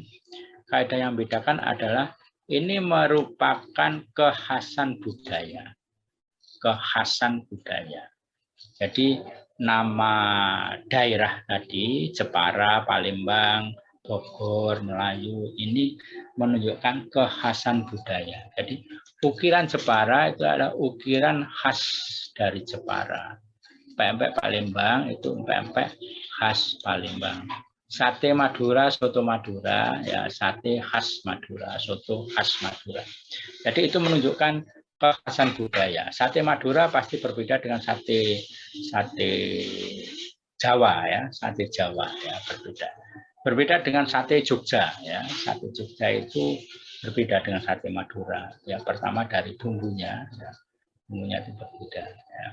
Kaidah yang membedakan adalah ini merupakan kekhasan budaya. Kekhasan budaya. Jadi nama daerah tadi, Jepara, Palembang, Bogor, Melayu, ini menunjukkan kekhasan budaya. Jadi ukiran Jepara itu adalah ukiran khas dari Jepara. Pempek Palembang itu pempek khas Palembang. Sate Madura, soto Madura, ya sate khas Madura, soto khas Madura. Jadi itu menunjukkan kekhasan budaya. Sate Madura pasti berbeda dengan sate Jawa ya, sate Jawa ya berbeda. Berbeda dengan sate Jogja ya. Sate Jogja itu berbeda dengan sate Madura. Ya, pertama dari bumbunya ya. Bumbunya itu berbeda ya.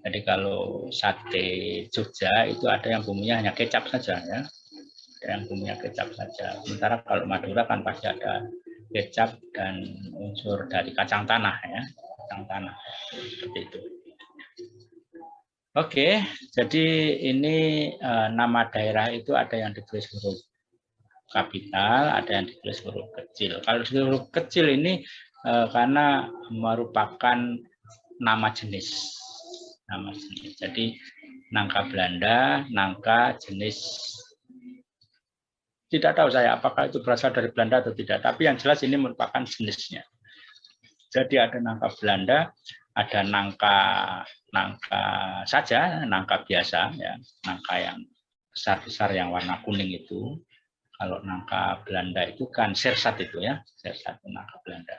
Jadi kalau sate Jogja itu ada yang bumbunya hanya kecap saja ya. Ada yang bumbunya kecap saja. Sementara kalau Madura kan pasti ada kecap dan unsur dari kacang tanah ya. Kacang tanah. Seperti itu. Oke, jadi ini nama daerah itu ada yang ditulis huruf kapital, ada yang ditulis huruf kecil. Kalau huruf kecil ini karena merupakan nama jenis. Nama jenis. Jadi nangka Belanda, nangka jenis. Tidak tahu saya apakah itu berasal dari Belanda atau tidak, tapi yang jelas ini merupakan jenisnya. Jadi ada nangka Belanda, ada nangka saja, nangka biasa, ya, nangka yang besar-besar yang warna kuning itu. Kalau nangka Belanda itu kan sersat itu ya, sersat nangka Belanda.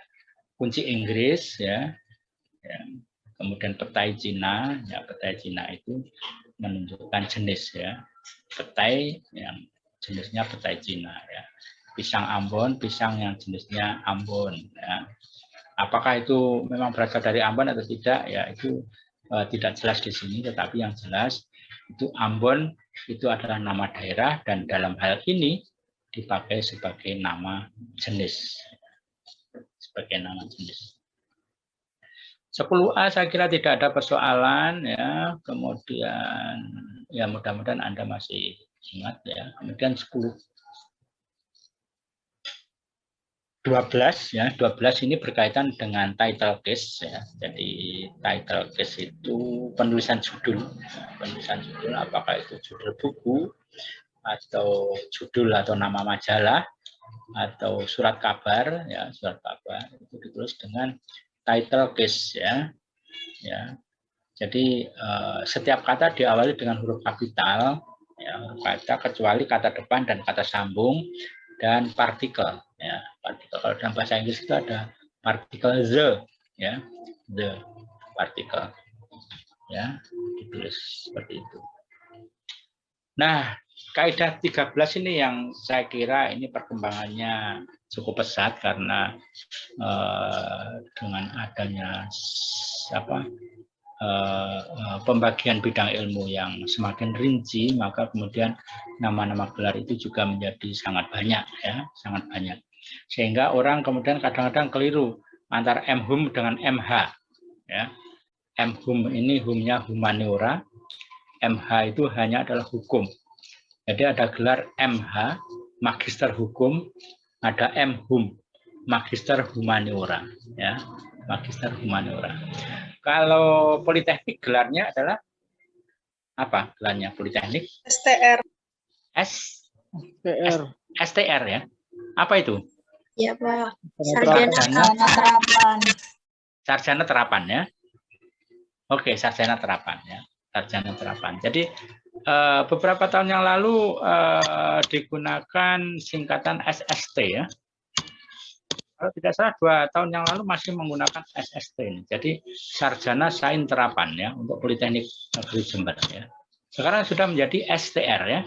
kunci Inggris ya. Kemudian petai Cina, ya petai Cina itu menunjukkan jenis ya. Petai yang jenisnya petai Cina ya. Pisang Ambon, pisang yang jenisnya Ambon ya. Apakah itu memang berasal dari Ambon atau tidak ya, itu tidak jelas di sini, tetapi yang jelas itu Ambon itu adalah nama daerah dan dalam hal ini dipakai sebagai nama jenis. Sebagai nama jenis. 10A saya kira tidak ada persoalan ya. Kemudian ya mudah-mudahan Anda masih ingat ya. Kemudian 12 ya, 12 ini berkaitan dengan title case ya. Jadi title case itu penulisan judul. Penulisan judul apakah itu judul buku atau judul atau nama majalah atau surat kabar ya, surat kabar itu ditulis dengan title case ya. Ya. Jadi setiap kata diawali dengan huruf kapital ya, huruf kata kecuali kata depan dan kata sambung dan partikel ya. Partikel kalau dalam bahasa Inggris itu ada partikel the ya, the partikel ya, ditulis seperti itu. Nah, kaidah 13 ini yang saya kira ini perkembangannya cukup pesat karena dengan adanya pembagian bidang ilmu yang semakin rinci, maka kemudian nama-nama gelar itu juga menjadi sangat banyak ya, sangat banyak. Sehingga orang kemudian kadang-kadang keliru antara MHum dengan MH ya. MHum ini humnya humaniora, MH itu hanya adalah hukum. Jadi ada gelar MH, Magister Hukum, ada MHum, Magister Humaniora ya, Magister Humaniora. Kalau Politeknik gelarnya adalah apa? Gelarnya Politeknik? STR. STR ya. Apa itu? Ya, Pak. Sarjana terapan ya. Oke, sarjana terapan ya. Sarjana terapan. Jadi beberapa tahun yang lalu digunakan singkatan SST ya. Kalau tidak salah 2 tahun yang lalu masih menggunakan SST ini. Jadi sarjana sains terapan ya untuk Politeknik Negeri Jember ya. Sekarang sudah menjadi STR ya.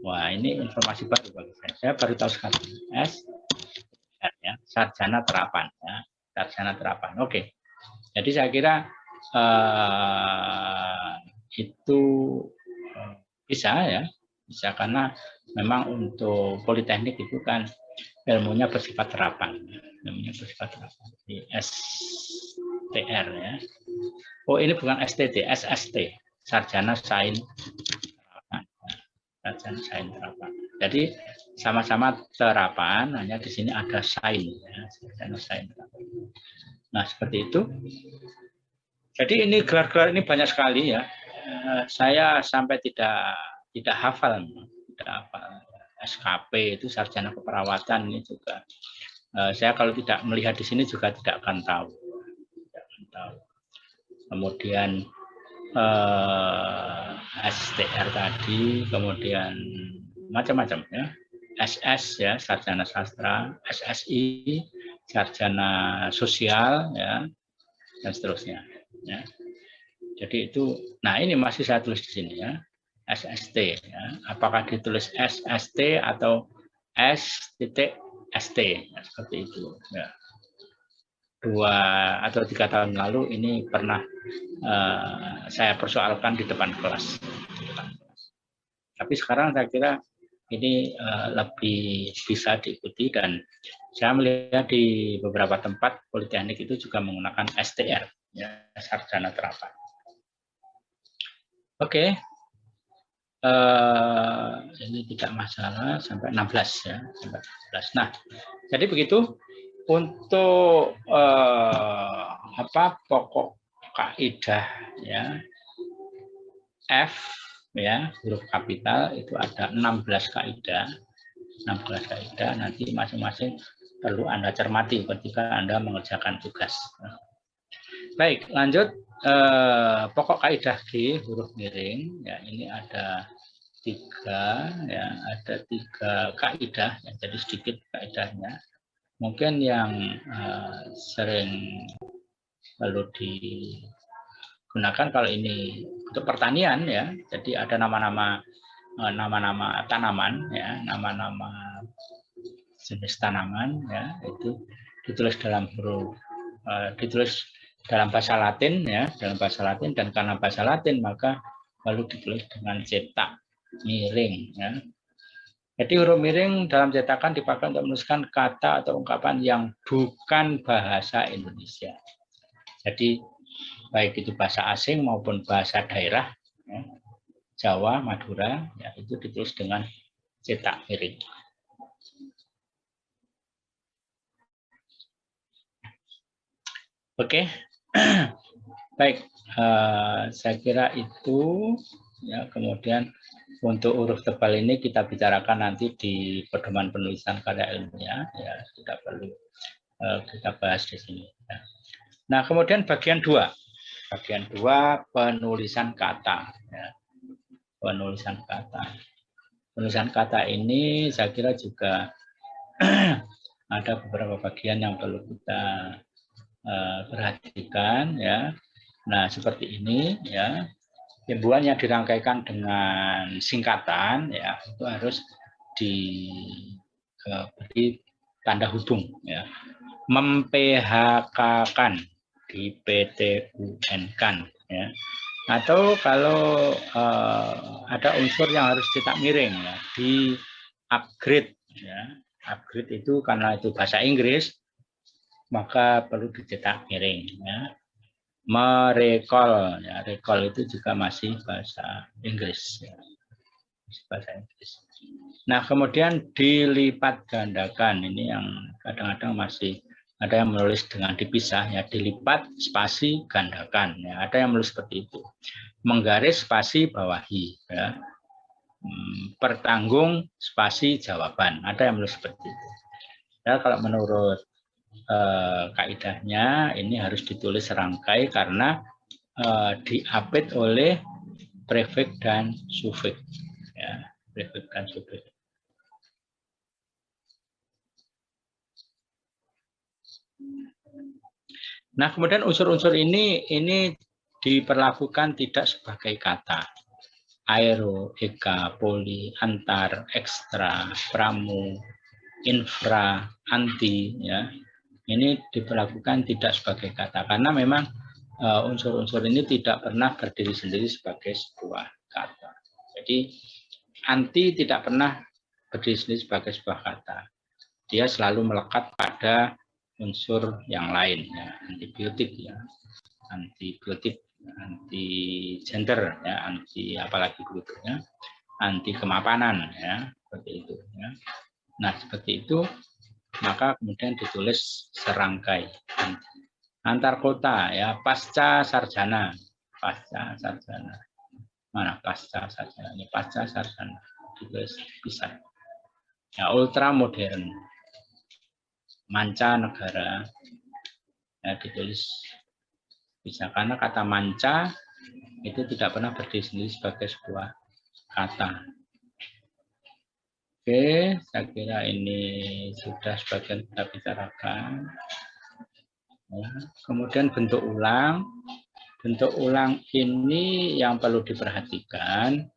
Wah, ini informasi baru bagi saya. Saya baru tahu sekarang. STR ya, sarjana terapan ya. Sarjana terapan. Oke. Jadi saya kira itu bisa ya. Bisa karena memang untuk Politeknik itu kan ilmunya bersifat terapan. Ilmunya bersifat terapan. Di STR ya. Oh, ini bukan STT, SST. Sarjana Sains Terapan. Sarjana Sains Terapan. Jadi sama-sama terapan, hanya di sini ada sains ya. Sarjana Sains Terapan. Nah, seperti itu. Jadi ini gelar-gelar ini banyak sekali ya. Saya sampai tidak hafal. Tidak hafal. SKP itu sarjana keperawatan ini juga. Saya kalau tidak melihat di sini juga tidak akan tahu. Kemudian STR tadi, kemudian macam-macam ya. SS ya, sarjana sastra, SSI, sarjana sosial ya, dan seterusnya. Ya. Jadi itu, nah ini masih saya tulis di sini ya. SST ya. Apakah ditulis SST atau S.ST ya, seperti itu ya. 2 atau 3 tahun lalu ini pernah saya persoalkan di depan kelas. Tapi sekarang saya kira ini lebih bisa diikuti dan saya melihat di beberapa tempat Politeknik itu juga menggunakan STR ya, sarjana terapan. Oke. Ini tidak masalah sampai 16 ya, sampai 16. Nah, jadi begitu untuk pokok kaidah ya. F ya, huruf kapital itu ada 16 kaidah. 16 kaidah nanti masing-masing perlu Anda cermati ketika Anda mengerjakan tugas. Baik, lanjut. Pokok kaidah G huruf miring ya, ini ada 3 ya, ada 3 kaidah ya, jadi sedikit kaidahnya Mungkin yang sering perlu digunakan kalau ini untuk pertanian ya. Jadi ada nama-nama tanaman ya, nama-nama jenis tanaman ya, itu ditulis dalam huruf ditulis dalam bahasa Latin ya, dalam bahasa Latin, dan karena bahasa Latin maka lalu ditulis dengan cetak miring ya. Jadi huruf miring dalam cetakan dipakai untuk menuliskan kata atau ungkapan yang bukan bahasa Indonesia. Jadi baik itu bahasa asing maupun bahasa daerah ya, Jawa, Madura ya, itu ditulis dengan cetak miring. Oke, baik, saya kira itu ya. Kemudian untuk huruf tebal ini kita bicarakan nanti di pedoman penulisan karya ilmiah ya, tidak perlu kita bahas di sini. Ya. Nah, kemudian bagian 2, penulisan kata. Ya. Penulisan kata ini saya kira juga ada beberapa bagian yang perlu kita perhatikan ya. Nah, seperti ini ya. Imbuhan yang dirangkaikan dengan singkatan ya, itu harus diberi tanda hubung ya. Mem-PHK-kan, di PT-UN-kan ya. Atau kalau ada unsur yang harus cetak miring ya, di upgrade ya. Upgrade itu karena itu bahasa Inggris, maka perlu dicetak miring ya. Merecall ya, recall itu juga masih bahasa Inggris ya. Bahasa Inggris. Nah, kemudian dilipat gandakan, ini yang kadang-kadang masih ada yang menulis dengan dipisah ya, dilipat spasi gandakan ya, ada yang menulis seperti itu. Menggaris spasi bawahi ya. Pertanggung spasi jawaban, ada yang menulis seperti itu. Ya, kalau menurut kaidahnya ini harus ditulis serangkai karena diapit oleh prefix dan sufiks ya, prefix dan sufiks. Nah, kemudian unsur-unsur ini diperlakukan tidak sebagai kata. Aero, eka, poli, antar, ekstra, pramu, infra, anti ya. Ini diperlakukan tidak sebagai kata karena memang unsur-unsur ini tidak pernah berdiri sendiri sebagai sebuah kata. Jadi anti tidak pernah berdiri sendiri sebagai sebuah kata. Dia selalu melekat pada unsur yang lain ya, antibiotik ya, antibiotik, anti gender ya, anti apalagi begitu ya, anti kemapanan ya, seperti itu ya. Nah, seperti itu maka kemudian ditulis serangkai. Antar kota ya, pasca sarjana. Mana pasca sarjana? Ini pasca sarjana ditulis bisa. Ya, ultra modern. Manca negara ya, ditulis bisa karena kata manca itu tidak pernah berdiri sendiri sebagai sebuah kata. Oke, saya kira ini sudah sebagian kita bicarakan. Ya, kemudian bentuk ulang. Bentuk ulang ini yang perlu diperhatikan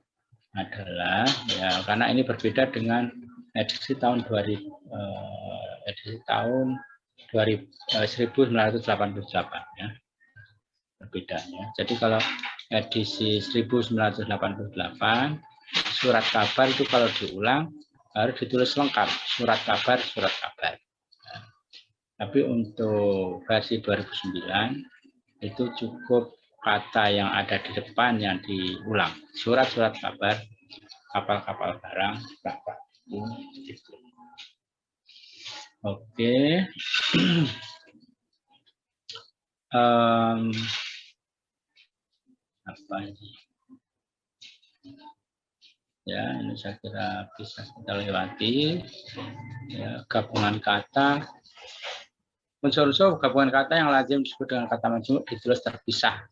adalah ya, karena ini berbeda dengan edisi tahun 1988 ya. Berbedanya. Jadi kalau edisi 1988 surat kabar itu kalau diulang harus ditulis lengkap, surat kabar. Nah, tapi untuk versi 2009 itu cukup kata yang ada di depan yang diulang. Surat-surat kabar, kapal-kapal barang, berapa. Oke. Apa ini? Ya, ini saya kira bisa kita lewati. Ya, gabungan kata, unsur-unsur gabungan kata yang lazim disebut dengan kata majmuk ditulis terpisah.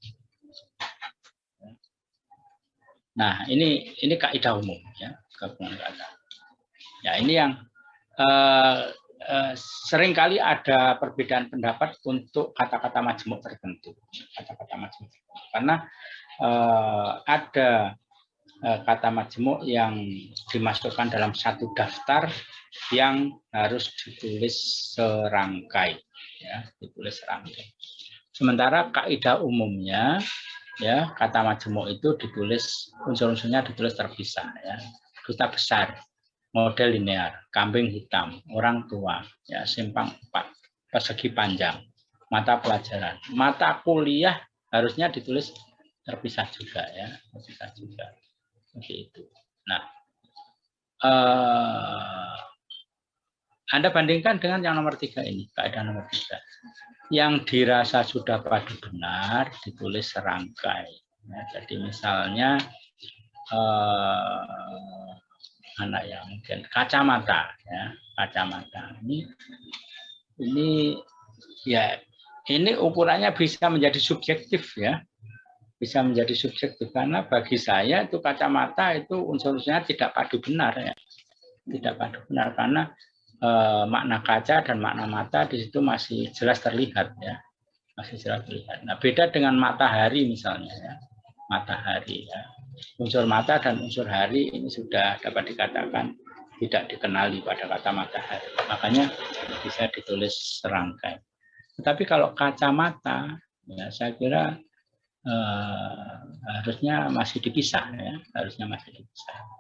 Nah, ini kaidah umum ya, gabungan kata. Ya, ini yang seringkali ada perbedaan pendapat untuk kata-kata majmuk tertentu. Kata-kata majmuk karena ada kata majmuk yang dimasukkan dalam satu daftar yang harus ditulis serangkai, ya, ditulis serangkai. Sementara kaidah umumnya, ya, kata majmuk itu ditulis unsur-unsurnya ditulis terpisah, ya. Duta besar, model linear, kambing hitam, orang tua, ya, simpang 4, persegi panjang, mata pelajaran, mata kuliah harusnya ditulis terpisah juga, ya, terpisah juga, seperti itu. Nah, Anda bandingkan dengan yang nomor 3 ini, kaidah nomor 3, yang dirasa sudah padu benar ditulis serangkai. Ya, jadi misalnya anak yang mungkin kacamata, ya, kacamata ini ya, ini ukurannya bisa menjadi subjektif, ya, bisa menjadi subjektif karena bagi saya itu kacamata itu unsur-unsurnya tidak padu benar, ya, tidak padu benar karena makna kaca dan makna mata di situ masih jelas terlihat, ya, masih jelas terlihat. Nah, beda dengan matahari misalnya, ya, matahari, ya. Unsur mata dan unsur hari ini sudah dapat dikatakan tidak dikenali pada kata matahari. Makanya bisa ditulis serangkai. Tetapi kalau kacamata, ya, saya kira harusnya masih dipisah, ya, harusnya masih dipisah.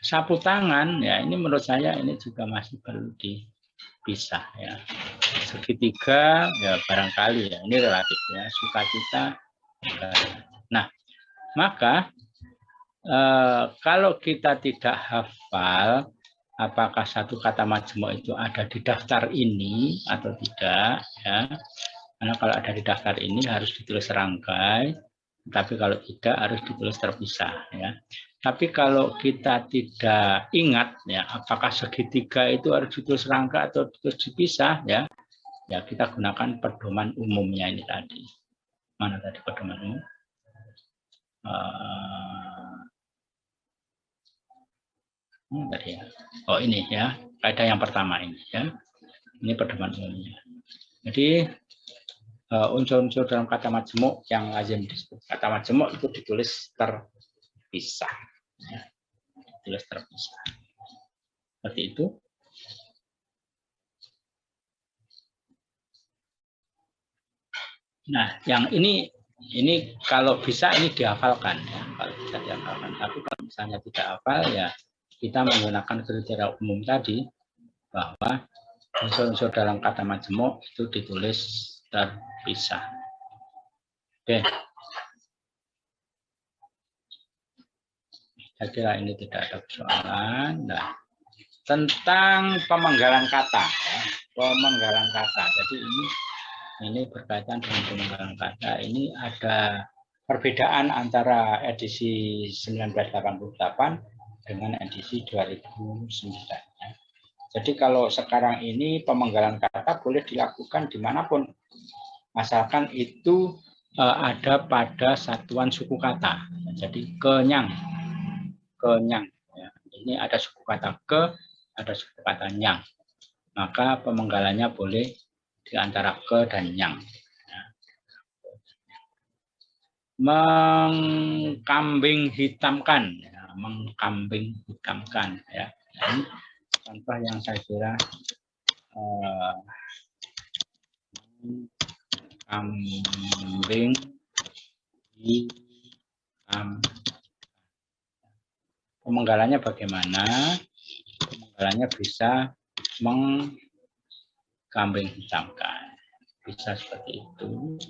Sapu tangan, ya, ini menurut saya ini juga masih perlu dipisah, ya. Segitiga, ya, barangkali, ya, ini relatif, ya, sukacita. Nah, maka kalau kita tidak hafal apakah satu kata majmuk itu ada di daftar ini atau tidak, ya, karena kalau ada di daftar ini harus ditulis serangkai, tapi kalau tidak harus ditulis terpisah, ya. Tapi kalau kita tidak ingat, ya, apakah segitiga itu harus ditulis serangkai atau ditulis dipisah, ya, ya kita gunakan pedoman umumnya ini tadi. Mana tadi pedoman umum? Tadi, ya. Oh, ini, ya, kaidah yang pertama ini, ya, ini pedoman umumnya. Jadi unsur-unsur dalam kata majmuk yang lazim disebut kata majmuk itu ditulis terpisah, ya, ditulis terpisah, seperti itu. Nah, yang ini kalau bisa ini dihafalkan, ya, kalau bisa dihafalkan. Tapi kalau misalnya tidak hafal, ya kita menggunakan kriteria umum tadi bahwa unsur-unsur dalam kata majmuk itu ditulis terpisah. Oke. Saya kira ini tidak ada persoalan. Nah, tentang pemenggalan kata, ya, pemenggalan kata. Jadi ini berkaitan dengan pemenggalan kata. Ini ada perbedaan antara edisi 1988 dengan edisi 2009. Jadi kalau sekarang ini pemenggalan kata boleh dilakukan dimanapun, asalkan itu ada pada satuan suku kata. Jadi kenyang. Ya. Ini ada suku kata ke, ada suku kata nyang. Maka pemenggalannya boleh di antara ke dan nyang. Mengkambing hitamkan, ya, mengkambing hitamkan, ya. Ini contoh yang saya kira kambing hitam. Pemenggalannya bagaimana? Pemenggalannya bisa mengkambing hitamkan, bisa seperti itu.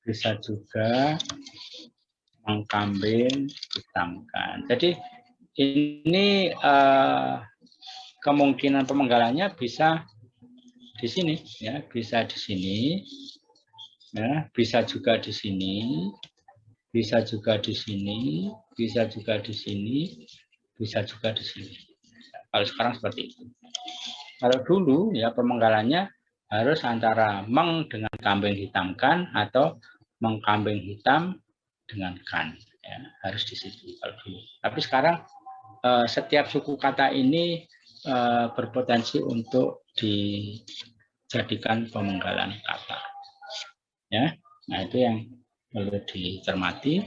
Bisa juga mengkambing hitamkan. Jadi ini kemungkinan pemenggalannya bisa di sini, ya, bisa di sini, ya, bisa juga di sini, bisa juga di sini, bisa juga di sini, bisa juga di sini. Kalau sekarang seperti itu. Kalau dulu, ya, pemenggalannya harus antara meng dengan kambing hitamkan atau mengkambing hitam dengan kan, ya, harus di situ kalau dulu. Tapi sekarang setiap suku kata ini berpotensi untuk dijadikan pemenggalan kata. Ya, nah itu yang perlu dicermati.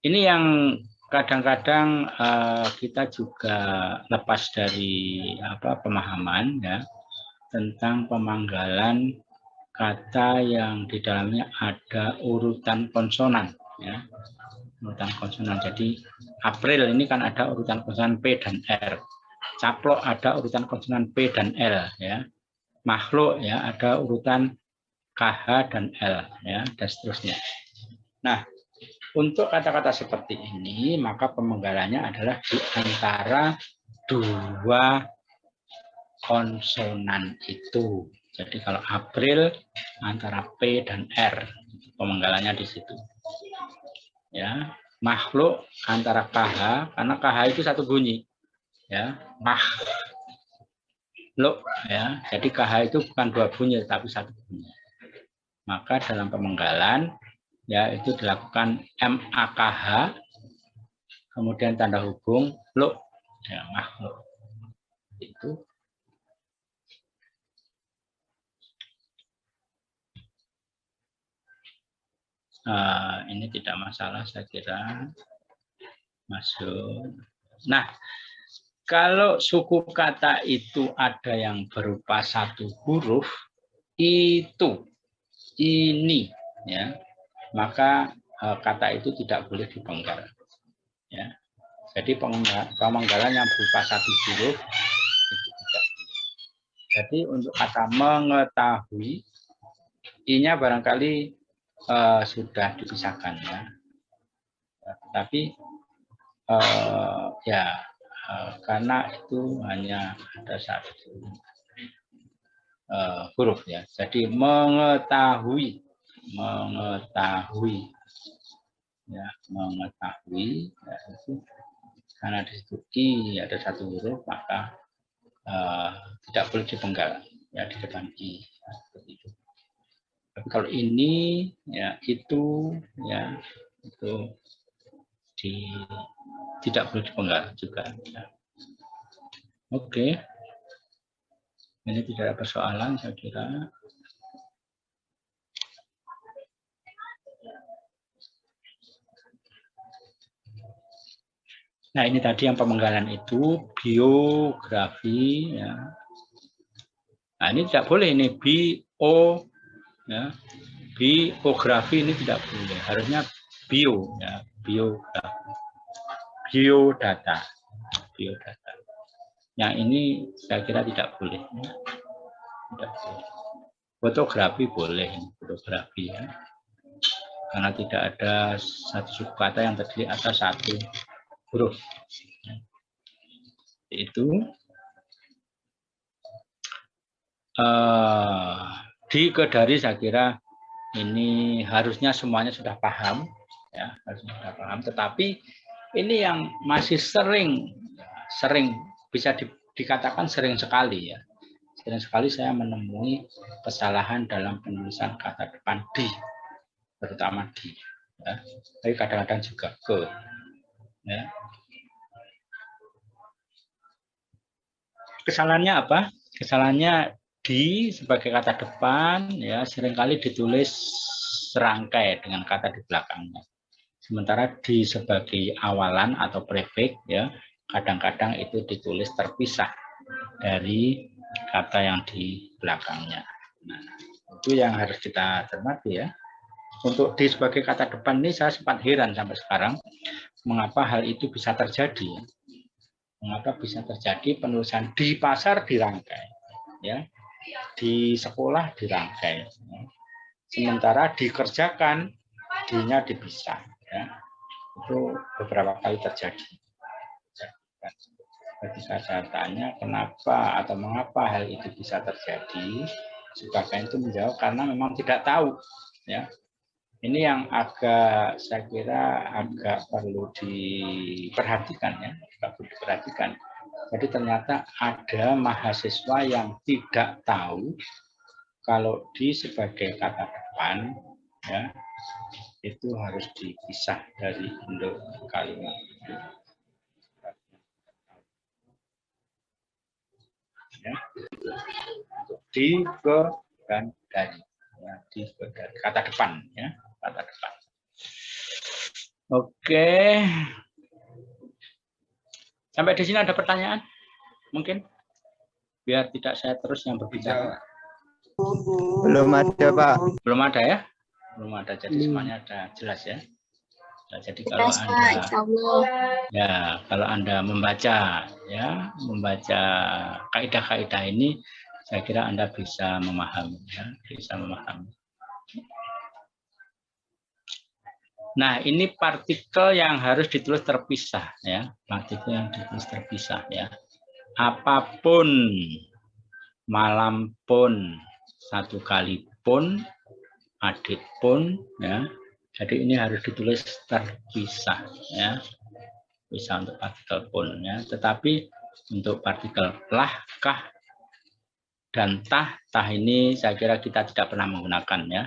Ini yang kadang-kadang kita juga lepas dari pemahaman ya tentang pemanggalan kata yang di dalamnya ada urutan konsonan ya. Urutan konsonan. Jadi April ini kan ada urutan konsonan P dan R. Caplok ada urutan konsonan P dan L ya. Makhluk ya ada urutan KH dan L ya dan seterusnya. Nah, untuk kata-kata seperti ini maka pemenggalannya adalah di antara dua konsonan itu. Jadi kalau April antara P dan R pemenggalannya di situ. Ya, makhluk antara KH karena KH itu satu bunyi. Ya, makhluk ya. Jadi KH itu bukan dua bunyi tapi satu bunyi. Maka dalam pemenggalan ya itu dilakukan MAKH kemudian tanda hubung lo ya makhluk itu. Ini tidak masalah saya kira masuk. Nah, kalau suku kata itu ada yang berupa satu huruf itu ini ya maka kata itu tidak boleh dipenggal ya. Jadi pemenggalan yang berupa satu huruf itu tidak boleh. Jadi untuk kata mengetahui i-nya barangkali sudah dipisahkan ya. Tapi karena itu hanya ada satu huruf ya. Jadi mengetahui ya, mengetahui ya, itu karena di situ i ada satu huruf maka tidak boleh dipenggal ya di depan i ya, seperti itu. Tapi kalau ini ya itu ya itu tidak boleh dipenggal juga ya. Oke. Ini tidak ada persoalan saya kira. Nah ini tadi yang pemenggalan itu biografi ya. Nah ini tidak boleh ini bio ya. Biografi ini tidak boleh. Harusnya bio ya, biografi. Biodata. Biodata. Yang ini saya kira tidak boleh. Ya. Tidak boleh. Fotografi boleh, fotografi ya. Karena tidak ada satu suku kata yang terdiri atas satu huruf. Itu di Kedari saya kira ini harusnya semuanya sudah paham ya, harusnya sudah paham, tetapi ini yang masih sering bisa dikatakan sering sekali ya. Sering sekali saya menemui kesalahan dalam penulisan kata depan di, terutama di ya. Tapi kadang-kadang juga ke ya. Kesalahannya apa? Kesalahannya di sebagai kata depan ya seringkali ditulis serangkai dengan kata di belakangnya. Sementara di sebagai awalan atau prefix ya kadang-kadang itu ditulis terpisah dari kata yang di belakangnya. Nah, itu yang harus kita cermati ya. Untuk di sebagai kata depan ini saya sempat heran sampai sekarang mengapa hal itu bisa terjadi. Mengapa bisa terjadi penulisan di pasar dirangkai ya. Di sekolah dirangkai. Ya. Sementara dikerjakan D-nya dipisah ya. Itu beberapa kali terjadi. Ketika saya tanya kenapa atau mengapa hal itu bisa terjadi, sebagian itu menjawab karena memang tidak tahu ya. Ini yang agak saya kira agak perlu diperhatikan ya, perlu diperhatikan. Jadi ternyata ada mahasiswa yang tidak tahu kalau di sebagai kata depan ya itu harus dipisah dari induk kalimat. Ya. Di, ke, dan dari. Ya, di, ke, dari. Kata depan, ya, kata depan. Oke. Sampai di sini ada pertanyaan? Mungkin? Biar tidak saya terus yang berbicara. Belum ada, Pak. Belum ada ya? Belum ada. Jadi semuanya ada jelas ya. Nah, jadi kalau kalau Anda membaca ya, membaca kaidah-kaidah ini, saya kira Anda bisa memahami ya, bisa memahami. Nah, ini partikel yang harus ditulis terpisah ya, partikel yang ditulis terpisah ya. Apapun, malam pun, satu kali pun, adit pun ya. Jadi ini harus ditulis terpisah ya. Bisa untuk partikel pun ya. Tetapi untuk partikel lah, kah, dan tah ini saya kira kita tidak pernah menggunakan ya.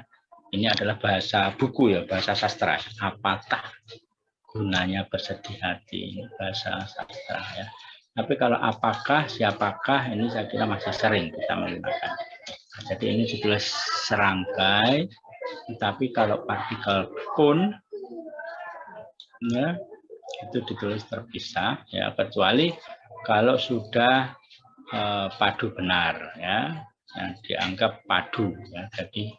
Ini adalah bahasa buku ya, bahasa sastra. Apatah gunanya bersedih hati, ini bahasa sastra ya. Tapi kalau apakah, siapakah, ini saya kira masih sering kita menggunakan. Jadi ini ditulis serangkai. Tetapi kalau partikel pun ya, itu ditulis terpisah ya, kecuali kalau sudah padu benar ya, yang dianggap padu ya. Jadi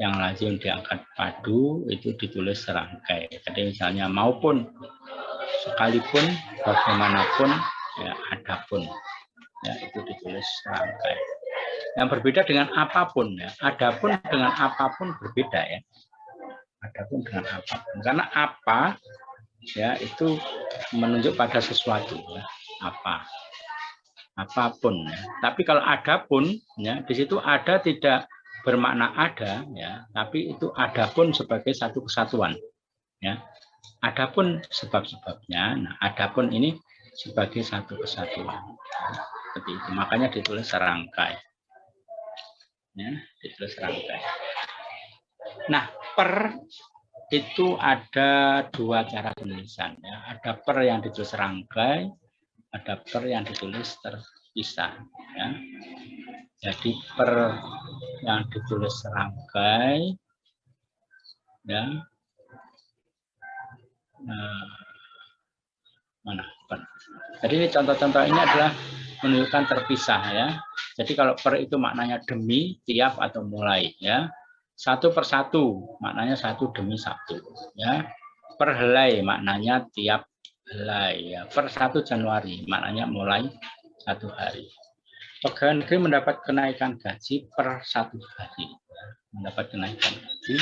yang lazim diangkat padu itu ditulis serangkai. Jadi misalnya maupun, sekalipun, bagaimanapun ya, adapun ya, itu ditulis serangkai. Yang berbeda dengan apapun ya. Adapun dengan apapun berbeda ya. Adapun dengan apapun. Karena apa ya itu menunjuk pada sesuatu ya. Apa. Apapun ya. Tapi kalau adapun ya, di situ ada tidak bermakna ada ya, tapi itu adapun sebagai satu kesatuan ya. Adapun sebab-sebabnya. Nah, adapun ini sebagai satu kesatuan. Seperti itu. Makanya ditulis serangkai. Ya, ditulis rangkai. Nah, per itu ada dua cara penulisan ya. Ada per yang ditulis rangkai, ada per yang ditulis terpisah ya. Jadi per yang ditulis rangkai ya. Mana per? Jadi ini contoh-contoh ini adalah menunjukkan terpisah ya. Jadi kalau per itu maknanya demi, tiap, atau mulai ya. Satu per satu maknanya satu demi satu ya. Per helai maknanya tiap helai ya. Per 1 Januari maknanya mulai 1 hari. Pegawai negeri mendapat kenaikan gaji per 1 hari. Mendapat kenaikan gaji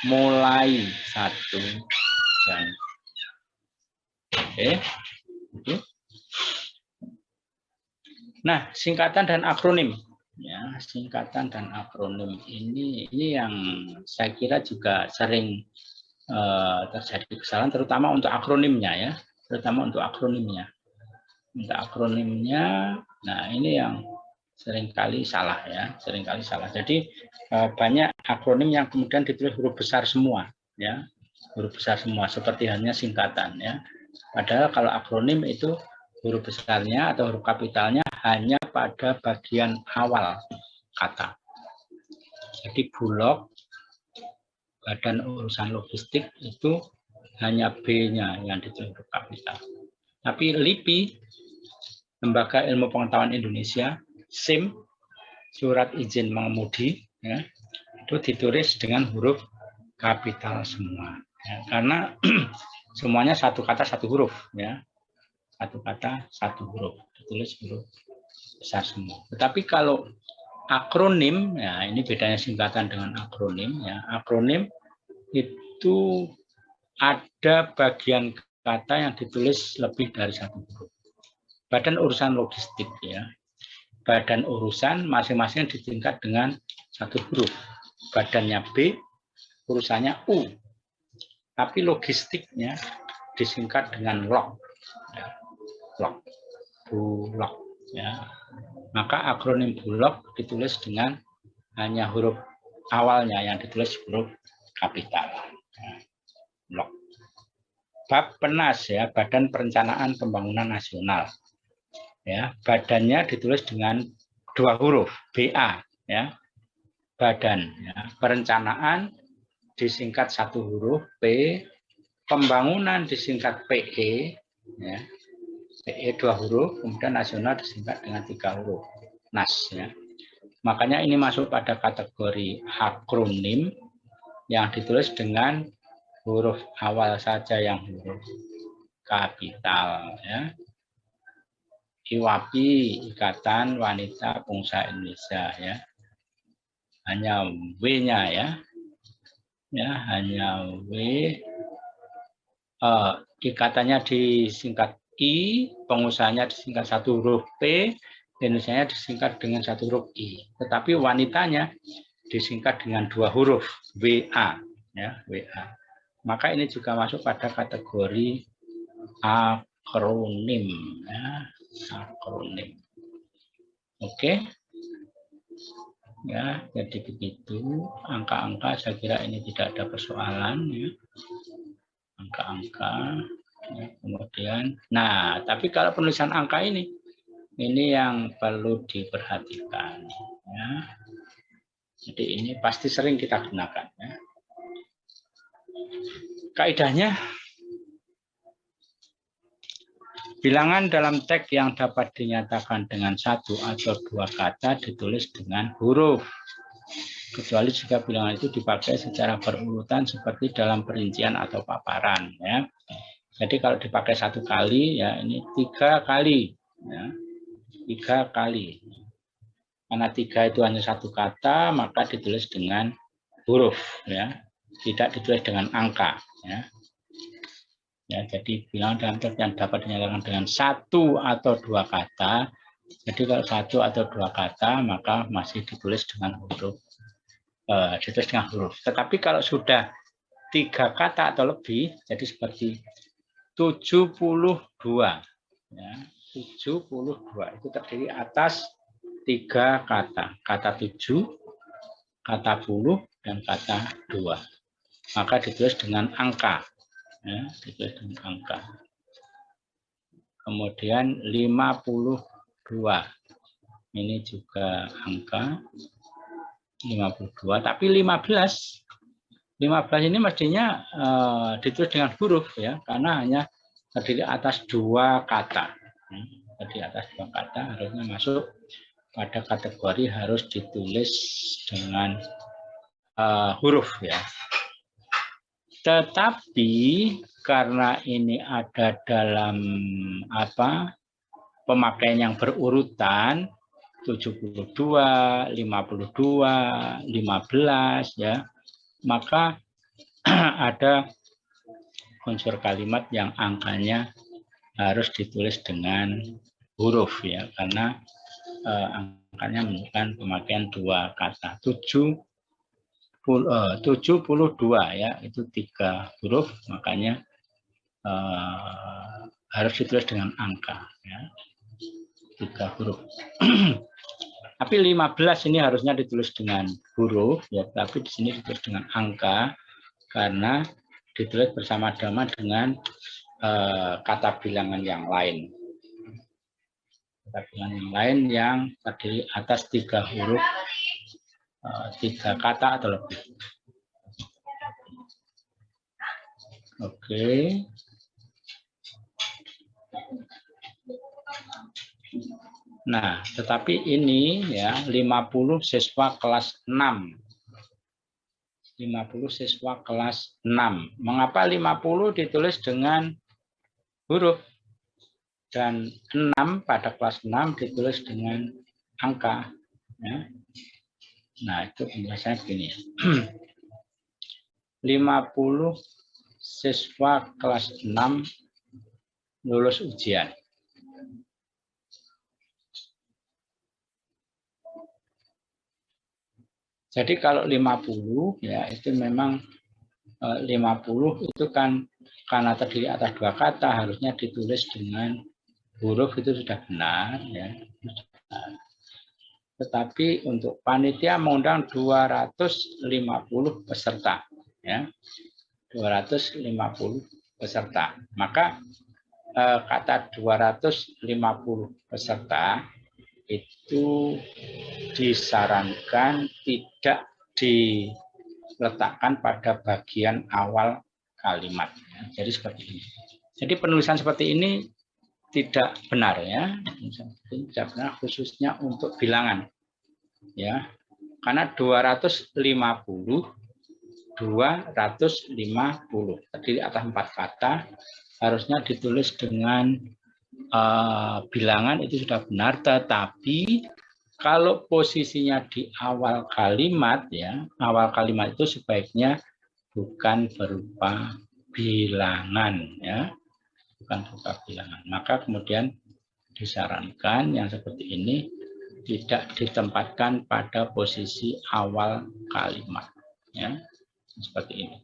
mulai 1 Januari. Oke. Oke. Nah, singkatan dan akronim ya, singkatan dan akronim ini yang saya kira juga sering terjadi kesalahan, terutama untuk akronimnya ya, terutama untuk akronimnya. Untuk akronimnya, nah ini yang seringkali salah ya, seringkali salah. Jadi banyak akronim yang kemudian ditulis huruf besar semua ya, huruf besar semua seperti halnya singkatan ya. Padahal kalau akronim itu huruf besarnya atau huruf kapitalnya hanya pada bagian awal kata. Jadi Bulog, Badan Urusan Logistik, itu hanya B-nya yang ditulis huruf kapital. Tapi LIPI, Lembaga Ilmu Pengetahuan Indonesia, SIM, Surat Izin Mengemudi, ya, itu ditulis dengan huruf kapital semua. Ya, karena semuanya satu kata satu huruf, ya. Satu kata satu huruf, ditulis huruf besar semua. Tetapi kalau akronim, ya ini bedanya singkatan dengan akronim. Ya, akronim itu ada bagian kata yang ditulis lebih dari satu huruf. Badan Urusan Logistik, ya. Badan urusan masing-masing ditingkat dengan satu huruf. Badannya B, urusannya U. Tapi logistiknya disingkat dengan log. Ya. Log. Bulog. Ya. Maka akronim Bulog ditulis dengan hanya huruf awalnya yang ditulis huruf kapital. Ya. Bappenas ya, Badan Perencanaan Pembangunan Nasional. Ya, badannya ditulis dengan 2 huruf BA ya. Badan ya. Perencanaan disingkat 1 huruf P, pembangunan disingkat PE ya. PE 2 huruf, kemudian nasional disingkat dengan 3 huruf NAS ya. Makanya ini masuk pada kategori akronim yang ditulis dengan huruf awal saja yang huruf kapital ya. IWAPI, Ikatan Wanita Pengusaha Indonesia ya. Hanya W-nya ya. Ya, hanya W. Ikatannya disingkat I, pengusahanya disingkat 1 huruf P, Indonesianya disingkat dengan 1 huruf I. Tetapi wanitanya disingkat dengan 2 huruf WA ya, WA. Maka ini juga masuk pada kategori akronim ya, akronim. Oke. Ya, jadi begitu. Angka-angka saya kira ini tidak ada persoalan ya. Angka-angka ya, kemudian nah, tapi kalau penulisan angka ini yang perlu diperhatikan ya. Jadi ini pasti sering kita gunakan ya. Kaidahnya, bilangan dalam teks yang dapat dinyatakan dengan 1 atau 2 kata ditulis dengan huruf, kecuali jika bilangan itu dipakai secara berurutan seperti dalam perincian atau paparan ya. Jadi kalau dipakai 1 kali ya, ini 3 kali ya. 3 kali. Karena 3 itu hanya 1 kata, maka ditulis dengan huruf ya, tidak ditulis dengan angka ya. Ya, jadi bilangan dalam teks yang dapat dinyatakan dengan 1 atau 2 kata. Jadi kalau 1 atau 2 kata maka masih ditulis dengan huruf. Tetapi kalau sudah 3 kata atau lebih, jadi seperti 72 ya, 72 itu terdiri atas 3 kata, kata 7, kata 10 dan kata 2. Maka ditulis dengan angka ya, ditulis dengan angka. Kemudian 52 ini juga angka 52, tapi 15 ini mestinya ditulis dengan huruf ya, karena hanya terdiri atas 2 kata. Terdiri atas 2 kata harusnya masuk pada kategori harus ditulis dengan huruf ya. Tetapi karena ini ada dalam pemakaian yang berurutan 72, 52, 15 ya, maka ada unsur kalimat yang angkanya harus ditulis dengan huruf ya, karena angkanya menunjukkan pemakaian 2 kata. 72 ya, itu 3 huruf, makanya harus ditulis dengan angka ya, 3 huruf. Tapi 15 ini harusnya ditulis dengan huruf ya, tapi di sini ditulis dengan angka karena ditulis bersama-sama dengan kata bilangan yang lain. Kata bilangan yang lain yang terdiri atas 3 huruf, 3 kata atau lebih. Oke. Nah, tetapi ini ya 50 siswa kelas 6. 50 siswa kelas 6. Mengapa 50 ditulis dengan huruf dan 6 pada kelas 6 ditulis dengan angka ya. Nah, itu penjelasannya begini. 50 siswa kelas 6 lulus ujian. Jadi kalau 50 ya itu memang 50 itu kan karena terdiri atas 2 kata harusnya ditulis dengan huruf, itu sudah benar ya. Tetapi untuk panitia mengundang 250 peserta ya. 250 peserta. Maka kata 250 peserta itu disarankan tidak diletakkan pada bagian awal kalimat. Jadi seperti ini. Jadi penulisan seperti ini tidak benar ya, tidak benar khususnya untuk bilangan ya, karena 250 terdiri atas 4 kata, harusnya ditulis dengan bilangan itu sudah benar, tetapi kalau posisinya di awal kalimat ya, awal kalimat itu sebaiknya bukan berupa bilangan ya, bukan berupa bilangan. Maka kemudian disarankan yang seperti ini tidak ditempatkan pada posisi awal kalimat ya, seperti ini.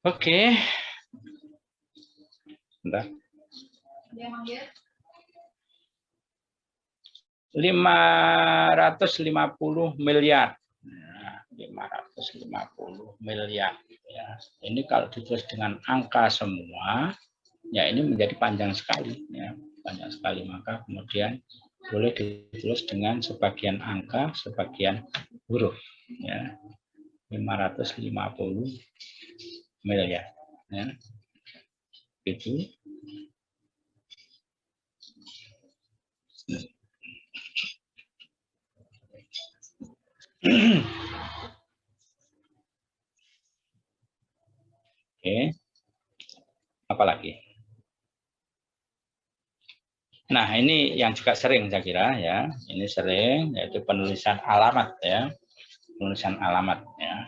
Oke. Bentar. 550 miliar. Nah, 550 miliar ya. Ini kalau ditulis dengan angka semua ya ini menjadi panjang sekali ya, panjang sekali. Maka kemudian boleh ditulis dengan sebagian angka, sebagian huruf ya. 550 miliar ya. Itu Oke, apalagi? Nah, ini yang juga sering saya kira ya. Ini sering, yaitu penulisan alamat ya. Penulisan alamat ya.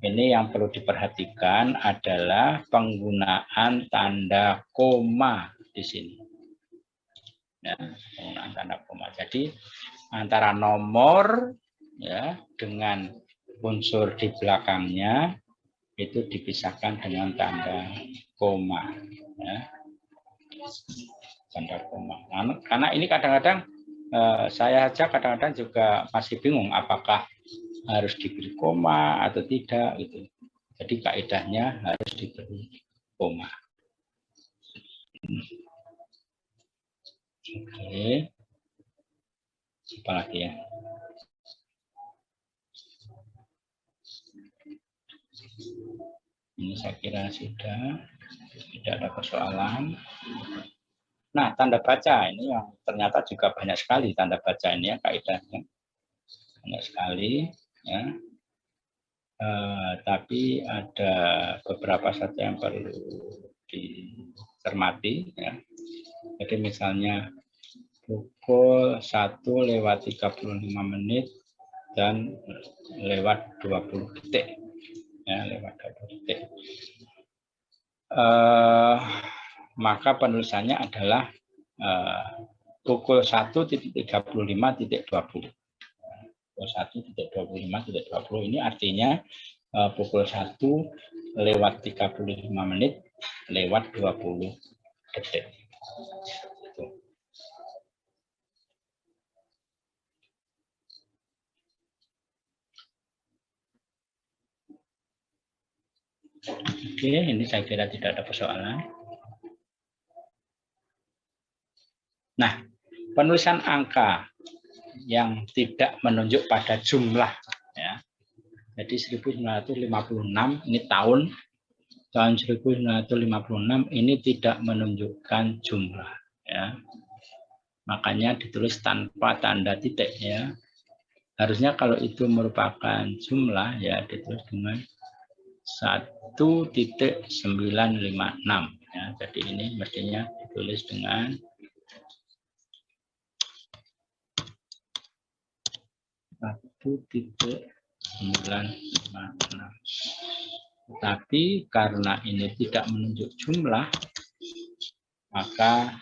Ini yang perlu diperhatikan adalah penggunaan tanda koma di sini. Ya, penggunaan tanda koma. Jadi antara nomor ya dengan unsur di belakangnya itu dipisahkan dengan tanda koma ya. Tanda koma. Karena ini kadang-kadang saya saja kadang-kadang juga masih bingung apakah harus diberi koma atau tidak gitu. Jadi kaidahnya harus diberi koma. Oke. Apa lagi ya? Ini saya kira sudah, tidak ada persoalan. Nah, tanda baca ini yang ternyata juga banyak sekali tanda baca ini ya kaidahnya. Banyak sekali ya. Tapi ada beberapa saja yang perlu dicermati ya. Jadi misalnya pukul 1:35 menit dan lewat 20 detik. Ya, lewat 20 detik. Maka penulisannya adalah pukul 1:35.20. 1:25.20 ini artinya pukul 1:35 menit lewat 20 detik. Oke, ini saya kira tidak ada persoalan. Nah, penulisan angka yang tidak menunjuk pada jumlah ya. Jadi 1956 ini tahun 1956 ini tidak menunjukkan jumlah ya. Makanya ditulis tanpa tanda titik ya. Harusnya kalau itu merupakan jumlah ya ditulis dengan 1.956 ya. Jadi ini mestinya ditulis dengan 1.956. Tapi karena ini tidak menunjuk jumlah, maka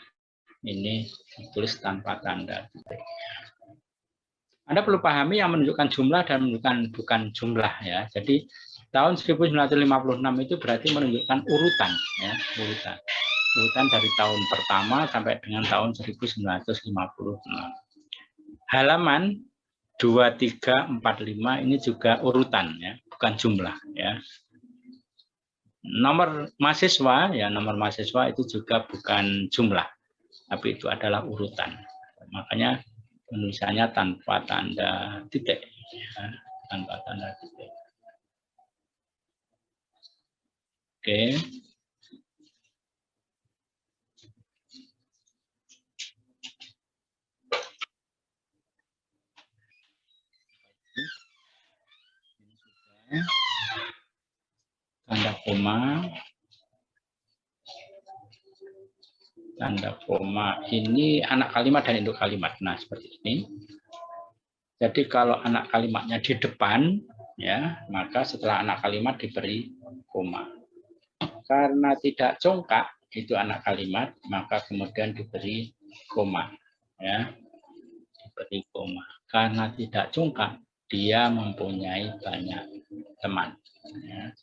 ini ditulis tanpa tanda titik. Anda perlu pahami yang menunjukkan jumlah dan menunjukkan bukan jumlah ya. Jadi tahun 1956 itu berarti menunjukkan urutan ya, urutan dari tahun pertama sampai dengan tahun 1956. Halaman 2, 3, 4, 5 ini juga urutan ya, bukan jumlah ya. Nomor mahasiswa, ya nomor mahasiswa itu juga bukan jumlah, tapi itu adalah urutan. Makanya penulisannya tanpa tanda titik, ya, tanpa tanda titik. Oke. Tanda koma ini anak kalimat dan induk kalimat. Nah, seperti ini. Jadi kalau anak kalimatnya di depan, ya, maka setelah anak kalimat diberi koma. Karena tidak congkak itu anak kalimat, maka kemudian diberi koma, ya, diberi koma. Karena tidak congkak, dia mempunyai banyak teman. Ya.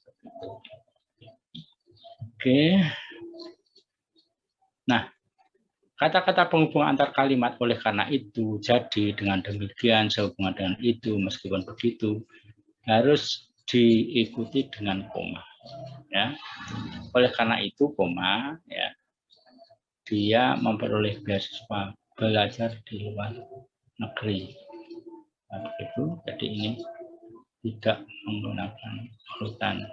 Oke. Nah, kata-kata penghubung antar kalimat oleh karena itu, jadi dengan demikian sehubungan dengan itu, meskipun begitu harus diikuti dengan koma. Ya. Oleh karena itu koma, ya, dia memperoleh beasiswa belajar di luar negeri. Nah, itu jadi ini tidak menggunakan urutan.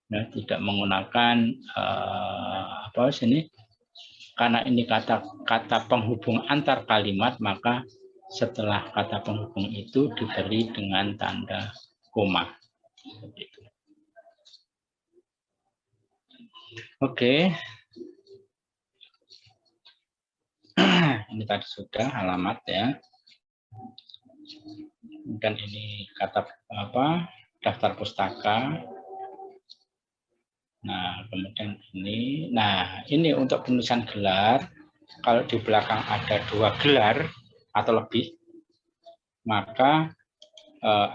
Ya, tidak menggunakan apa sini, karena ini kata penghubung antar kalimat, maka setelah kata penghubung itu diberi dengan tanda koma. Begitu. Oke. Ini tadi sudah alamat, ya. Dan ini kata apa, daftar pustaka. Nah, kemudian ini, nah ini untuk penulisan gelar, kalau di belakang ada 2 gelar atau lebih, maka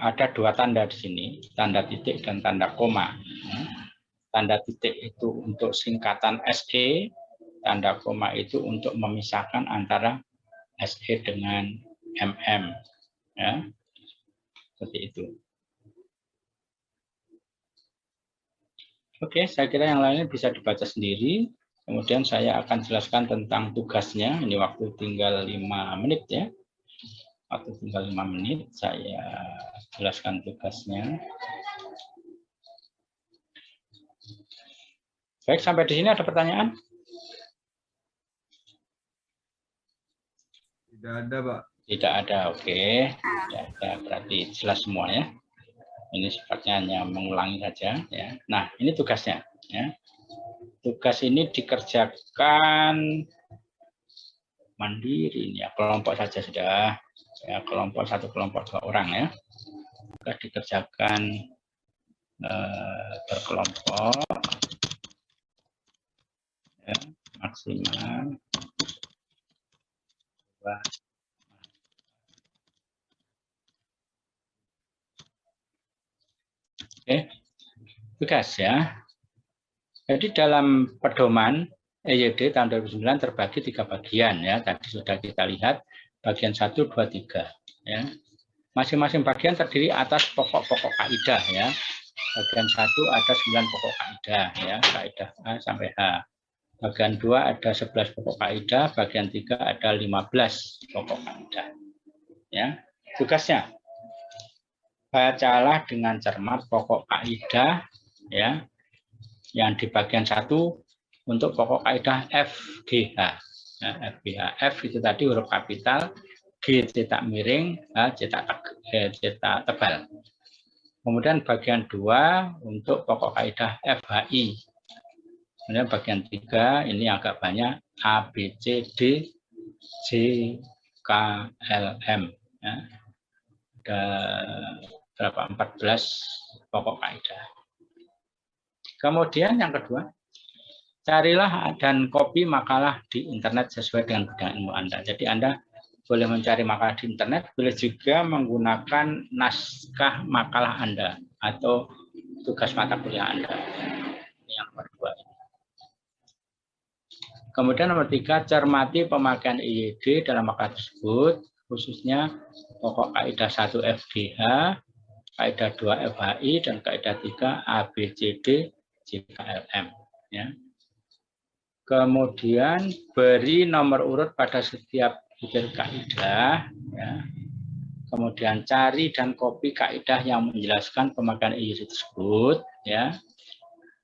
ada 2 tanda di sini, tanda titik dan tanda koma. Tanda titik itu untuk singkatan SE, tanda koma itu untuk memisahkan antara SE dengan MM, ya, seperti itu. Oke, saya kira yang lainnya bisa dibaca sendiri. Kemudian saya akan jelaskan tentang tugasnya. Ini waktu tinggal 5 menit, ya. Waktu tinggal 5 menit, saya jelaskan tugasnya. Baik, sampai di sini ada pertanyaan? Tidak ada, Pak. Tidak ada, oke. Tidak ada, berarti jelas semua, ya. Ini sifatnya hanya mengulangi saja, ya. Nah, ini tugasnya, ya. Tugas ini dikerjakan mandiri, ya, kelompok saja sudah, ya, kelompok 1 kelompok 2 orang, ya. Tugas dikerjakan berkelompok, ya, maksimal 2. Oke, tugas, ya. Jadi dalam pedoman EYD tahun 2009 terbagi 3 bagian, ya. Tadi sudah kita lihat bagian 1, 2, 3, ya. Masing-masing bagian terdiri atas pokok-pokok kaidah, ya. Bagian 1 ada 9 pokok kaidah, ya, kaidah A sampai H. Bagian 2 ada 11 pokok kaidah, bagian 3 ada 15 pokok kaidah. Ya. Tugasnya, bacalah dengan cermat pokok kaidah, ya, yang di bagian 1 untuk pokok kaidah FGH. Nah, FGH, F itu tadi huruf kapital, G cetak miring, H cetak tebal. Kemudian bagian 2 untuk pokok kaidah FHI. Kemudian bagian 3 ini agak banyak, A, B, C, D, J, K, L, M. Ya. Ada berapa? 14 pokok kaidah. Kemudian yang kedua, carilah dan copy makalah di internet sesuai dengan bidang ilmu Anda. Jadi Anda boleh mencari makalah di internet, boleh juga menggunakan naskah makalah Anda atau tugas mata kuliah Anda. Ini yang nomor 2. Kemudian nomor 3, cermati pemakaian EYD dalam makalah tersebut, khususnya pokok kaidah 1 FGH, kaidah 2 FHI, dan kaidah 3 ABCD JKLM. Ya. Kemudian beri nomor urut pada setiap butir kaidah. Ya. Kemudian cari dan copy kaidah yang menjelaskan pemakaian EYD tersebut. Ya.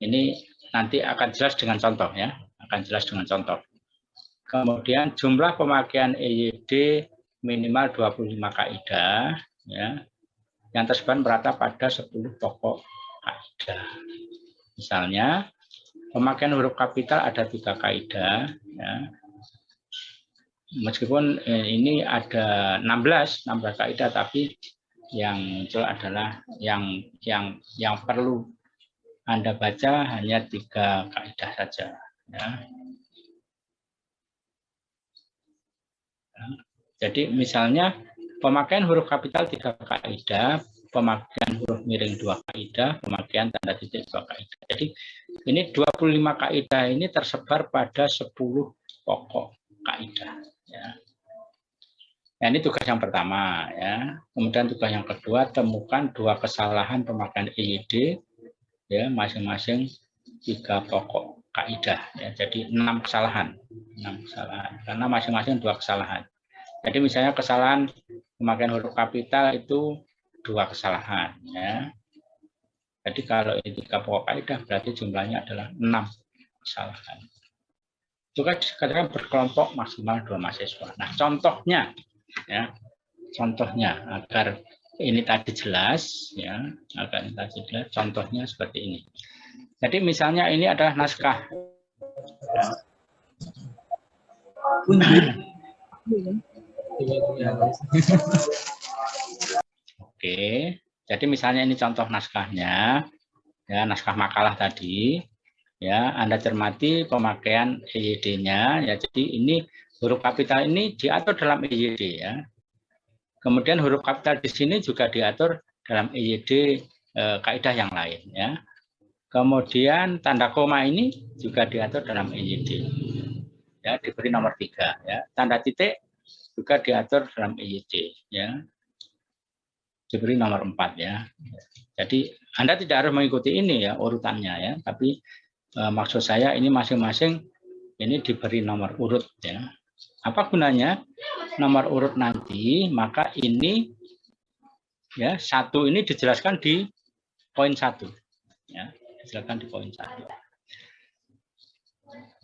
Ini nanti akan jelas dengan contoh ya, akan jelas dengan contoh. Kemudian jumlah pemakaian EYD minimal 25 kaidah ya, yang tersebar merata pada 10 pokok kaidah. Misalnya pemakaian huruf kapital ada 3 kaidah ya. Meskipun ini ada 16 kaidah, tapi yang muncul adalah yang perlu Anda baca hanya 3 kaidah saja ya. Jadi misalnya pemakaian huruf kapital 3 kaidah, pemakaian huruf miring 2 kaidah, pemakaian tanda titik 2 kaidah. Jadi ini 25 kaidah ini tersebar pada 10 pokok kaidah ya. Nah, ini tugas yang pertama ya. Kemudian tugas yang kedua, temukan 2 kesalahan pemakaian EYD ya, masing-masing 3 pokok kaidah ya. Jadi 6 kesalahan karena masing-masing 2 kesalahan. Jadi misalnya kesalahan pemakaian huruf kapital itu 2 kesalahan ya. Jadi kalau ini 3 pokok kaidah berarti jumlahnya adalah 6 kesalahan. Juga dikatakan berkelompok maksimal 2 mahasiswa. Nah, contohnya ya. Contohnya agar ini tadi jelas ya, agar ini tadi jelas, contohnya seperti ini. Jadi misalnya ini adalah naskah. Ya. Oke, jadi misalnya ini contoh naskahnya, ya naskah makalah tadi, ya Anda cermati pemakaian EYD-nya, ya jadi ini huruf kapital ini diatur dalam EYD ya. Kemudian huruf kapital di sini juga diatur dalam EYD kaidah yang lain ya. Kemudian tanda koma ini juga diatur dalam EYD, ya diberi nomor 3 ya. Tanda titik juga diatur dalam EYD ya. Diberi nomor 4 ya. Jadi Anda tidak harus mengikuti ini ya urutannya ya, tapi maksud saya ini masing-masing ini diberi nomor urut ya. Apa gunanya nomor urut nanti? Maka ini ya 1 ini dijelaskan di poin 1 ya, dijelaskan di poin 1.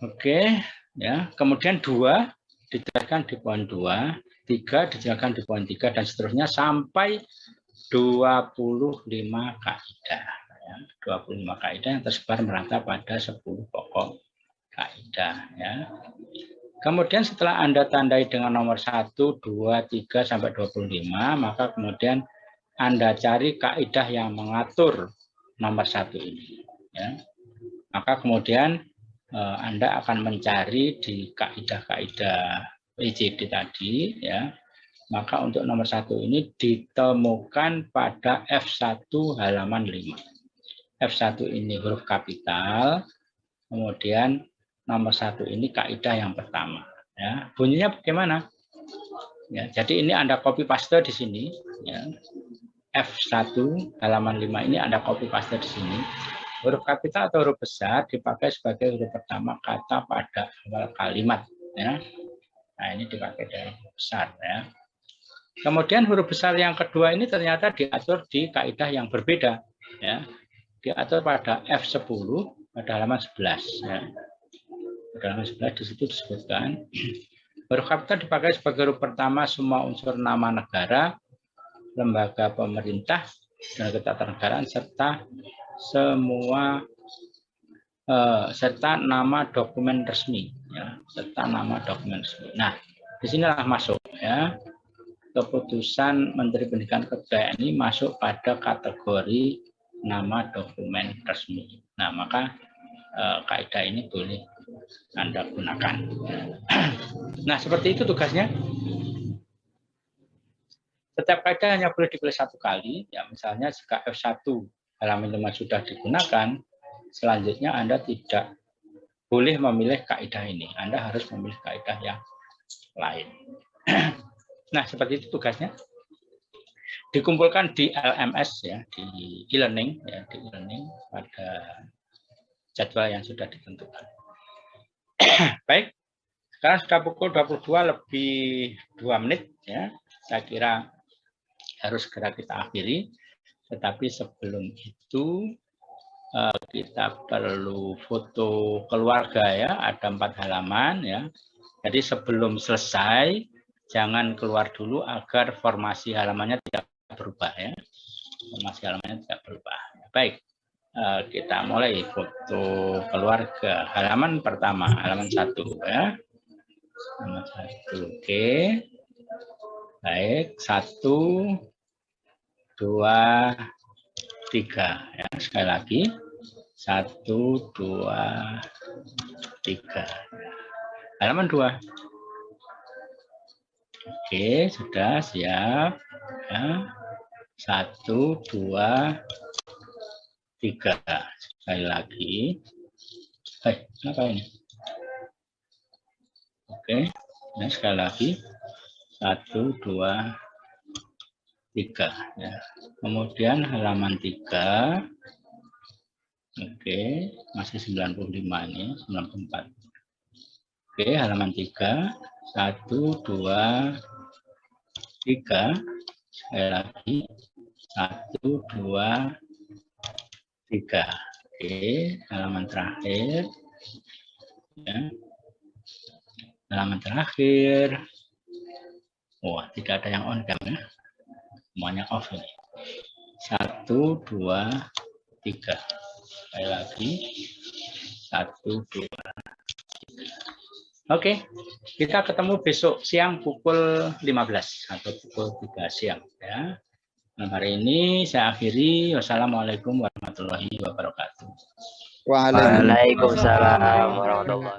Oke ya. Kemudian 2 dijelaskan di poin 2, 3 dijelaskan di poin 3 dan seterusnya sampai 25 kaidah ya. 25 kaidah yang tersebar merata pada 10 pokok kaidah ya. Kemudian setelah Anda tandai dengan nomor 1, 2, 3 sampai 25, maka kemudian Anda cari kaidah yang mengatur nomor 1 ini ya. Maka kemudian Anda akan mencari di kaidah-kaidah EYD tadi ya. Maka untuk nomor 1 ini ditemukan pada F1 halaman 5. F1 ini huruf kapital, kemudian nomor 1 ini kaidah yang pertama. Ya, bunyinya bagaimana? Ya, jadi ini Anda copy paste di sini. Ya. F1 halaman 5 ini Anda copy paste di sini. Huruf kapital atau huruf besar dipakai sebagai huruf pertama kata pada awal kalimat. Ya. Nah ini dipakai dari huruf besar. Ya. Kemudian huruf besar yang kedua ini ternyata diatur di kaidah yang berbeda. Ya. Diatur pada F10 pada halaman 11. Ya. Pada halaman 11 di situ disebutkan huruf kapital dipakai sebagai huruf pertama semua unsur nama negara, lembaga pemerintah dan ketatanegaraan serta semua serta nama dokumen resmi. Ya. Serta nama dokumen resmi. Nah, disinilah masuk ya. Keputusan Menteri Pendidikan Kebudayaan ini masuk pada kategori nama dokumen resmi. Nah, maka kaidah ini boleh Anda gunakan. Nah, seperti itu tugasnya. Setiap kaidah hanya boleh dipilih 1 kali. Ya, misalnya jika F1 halaman 5 sudah digunakan, selanjutnya Anda tidak boleh memilih kaidah ini. Anda harus memilih kaidah yang lain. Nah, seperti itu tugasnya. Dikumpulkan di LMS ya, di e-learning ya, di e-learning pada jadwal yang sudah ditentukan. Baik, sekarang sudah pukul 22 lebih 2 menit ya. Saya kira harus segera kita akhiri. Tetapi sebelum itu kita perlu foto keluarga ya, ada 4 halaman ya. Jadi sebelum selesai jangan keluar dulu agar formasi halamannya tidak berubah ya. Formasi halamannya tidak berubah. Baik, kita mulai foto keluarga. Halaman pertama, halaman 1 ya. Halaman 1, oke. Baik, 1, 2, 3 ya. Sekali lagi 1, 2, 3. Halaman 2. Oke, sudah siap ya. 1, 2, 3. Sekali lagi. Apa ini? Oke, nah, sekali lagi 1, 2, 3 ya. Kemudian halaman 3. Oke, masih 95 ini, 94. Oke, halaman 3. 1, 2, 3. Sekali lagi 1, 2, 3. Oke, halaman terakhir ya. Halaman terakhir. Wah, tidak ada yang on cam ya. Semuanya off ini. 1, 2, 3. Sekali lagi 1, 2, 3. Oke, kita ketemu besok siang pukul 15 atau pukul 3 siang ya. Nah, hari ini saya akhiri. Wassalamualaikum warahmatullahi wabarakatuh. Waalaikumsalam. Waalaikumsalam warahmatullahi wabarakatuh.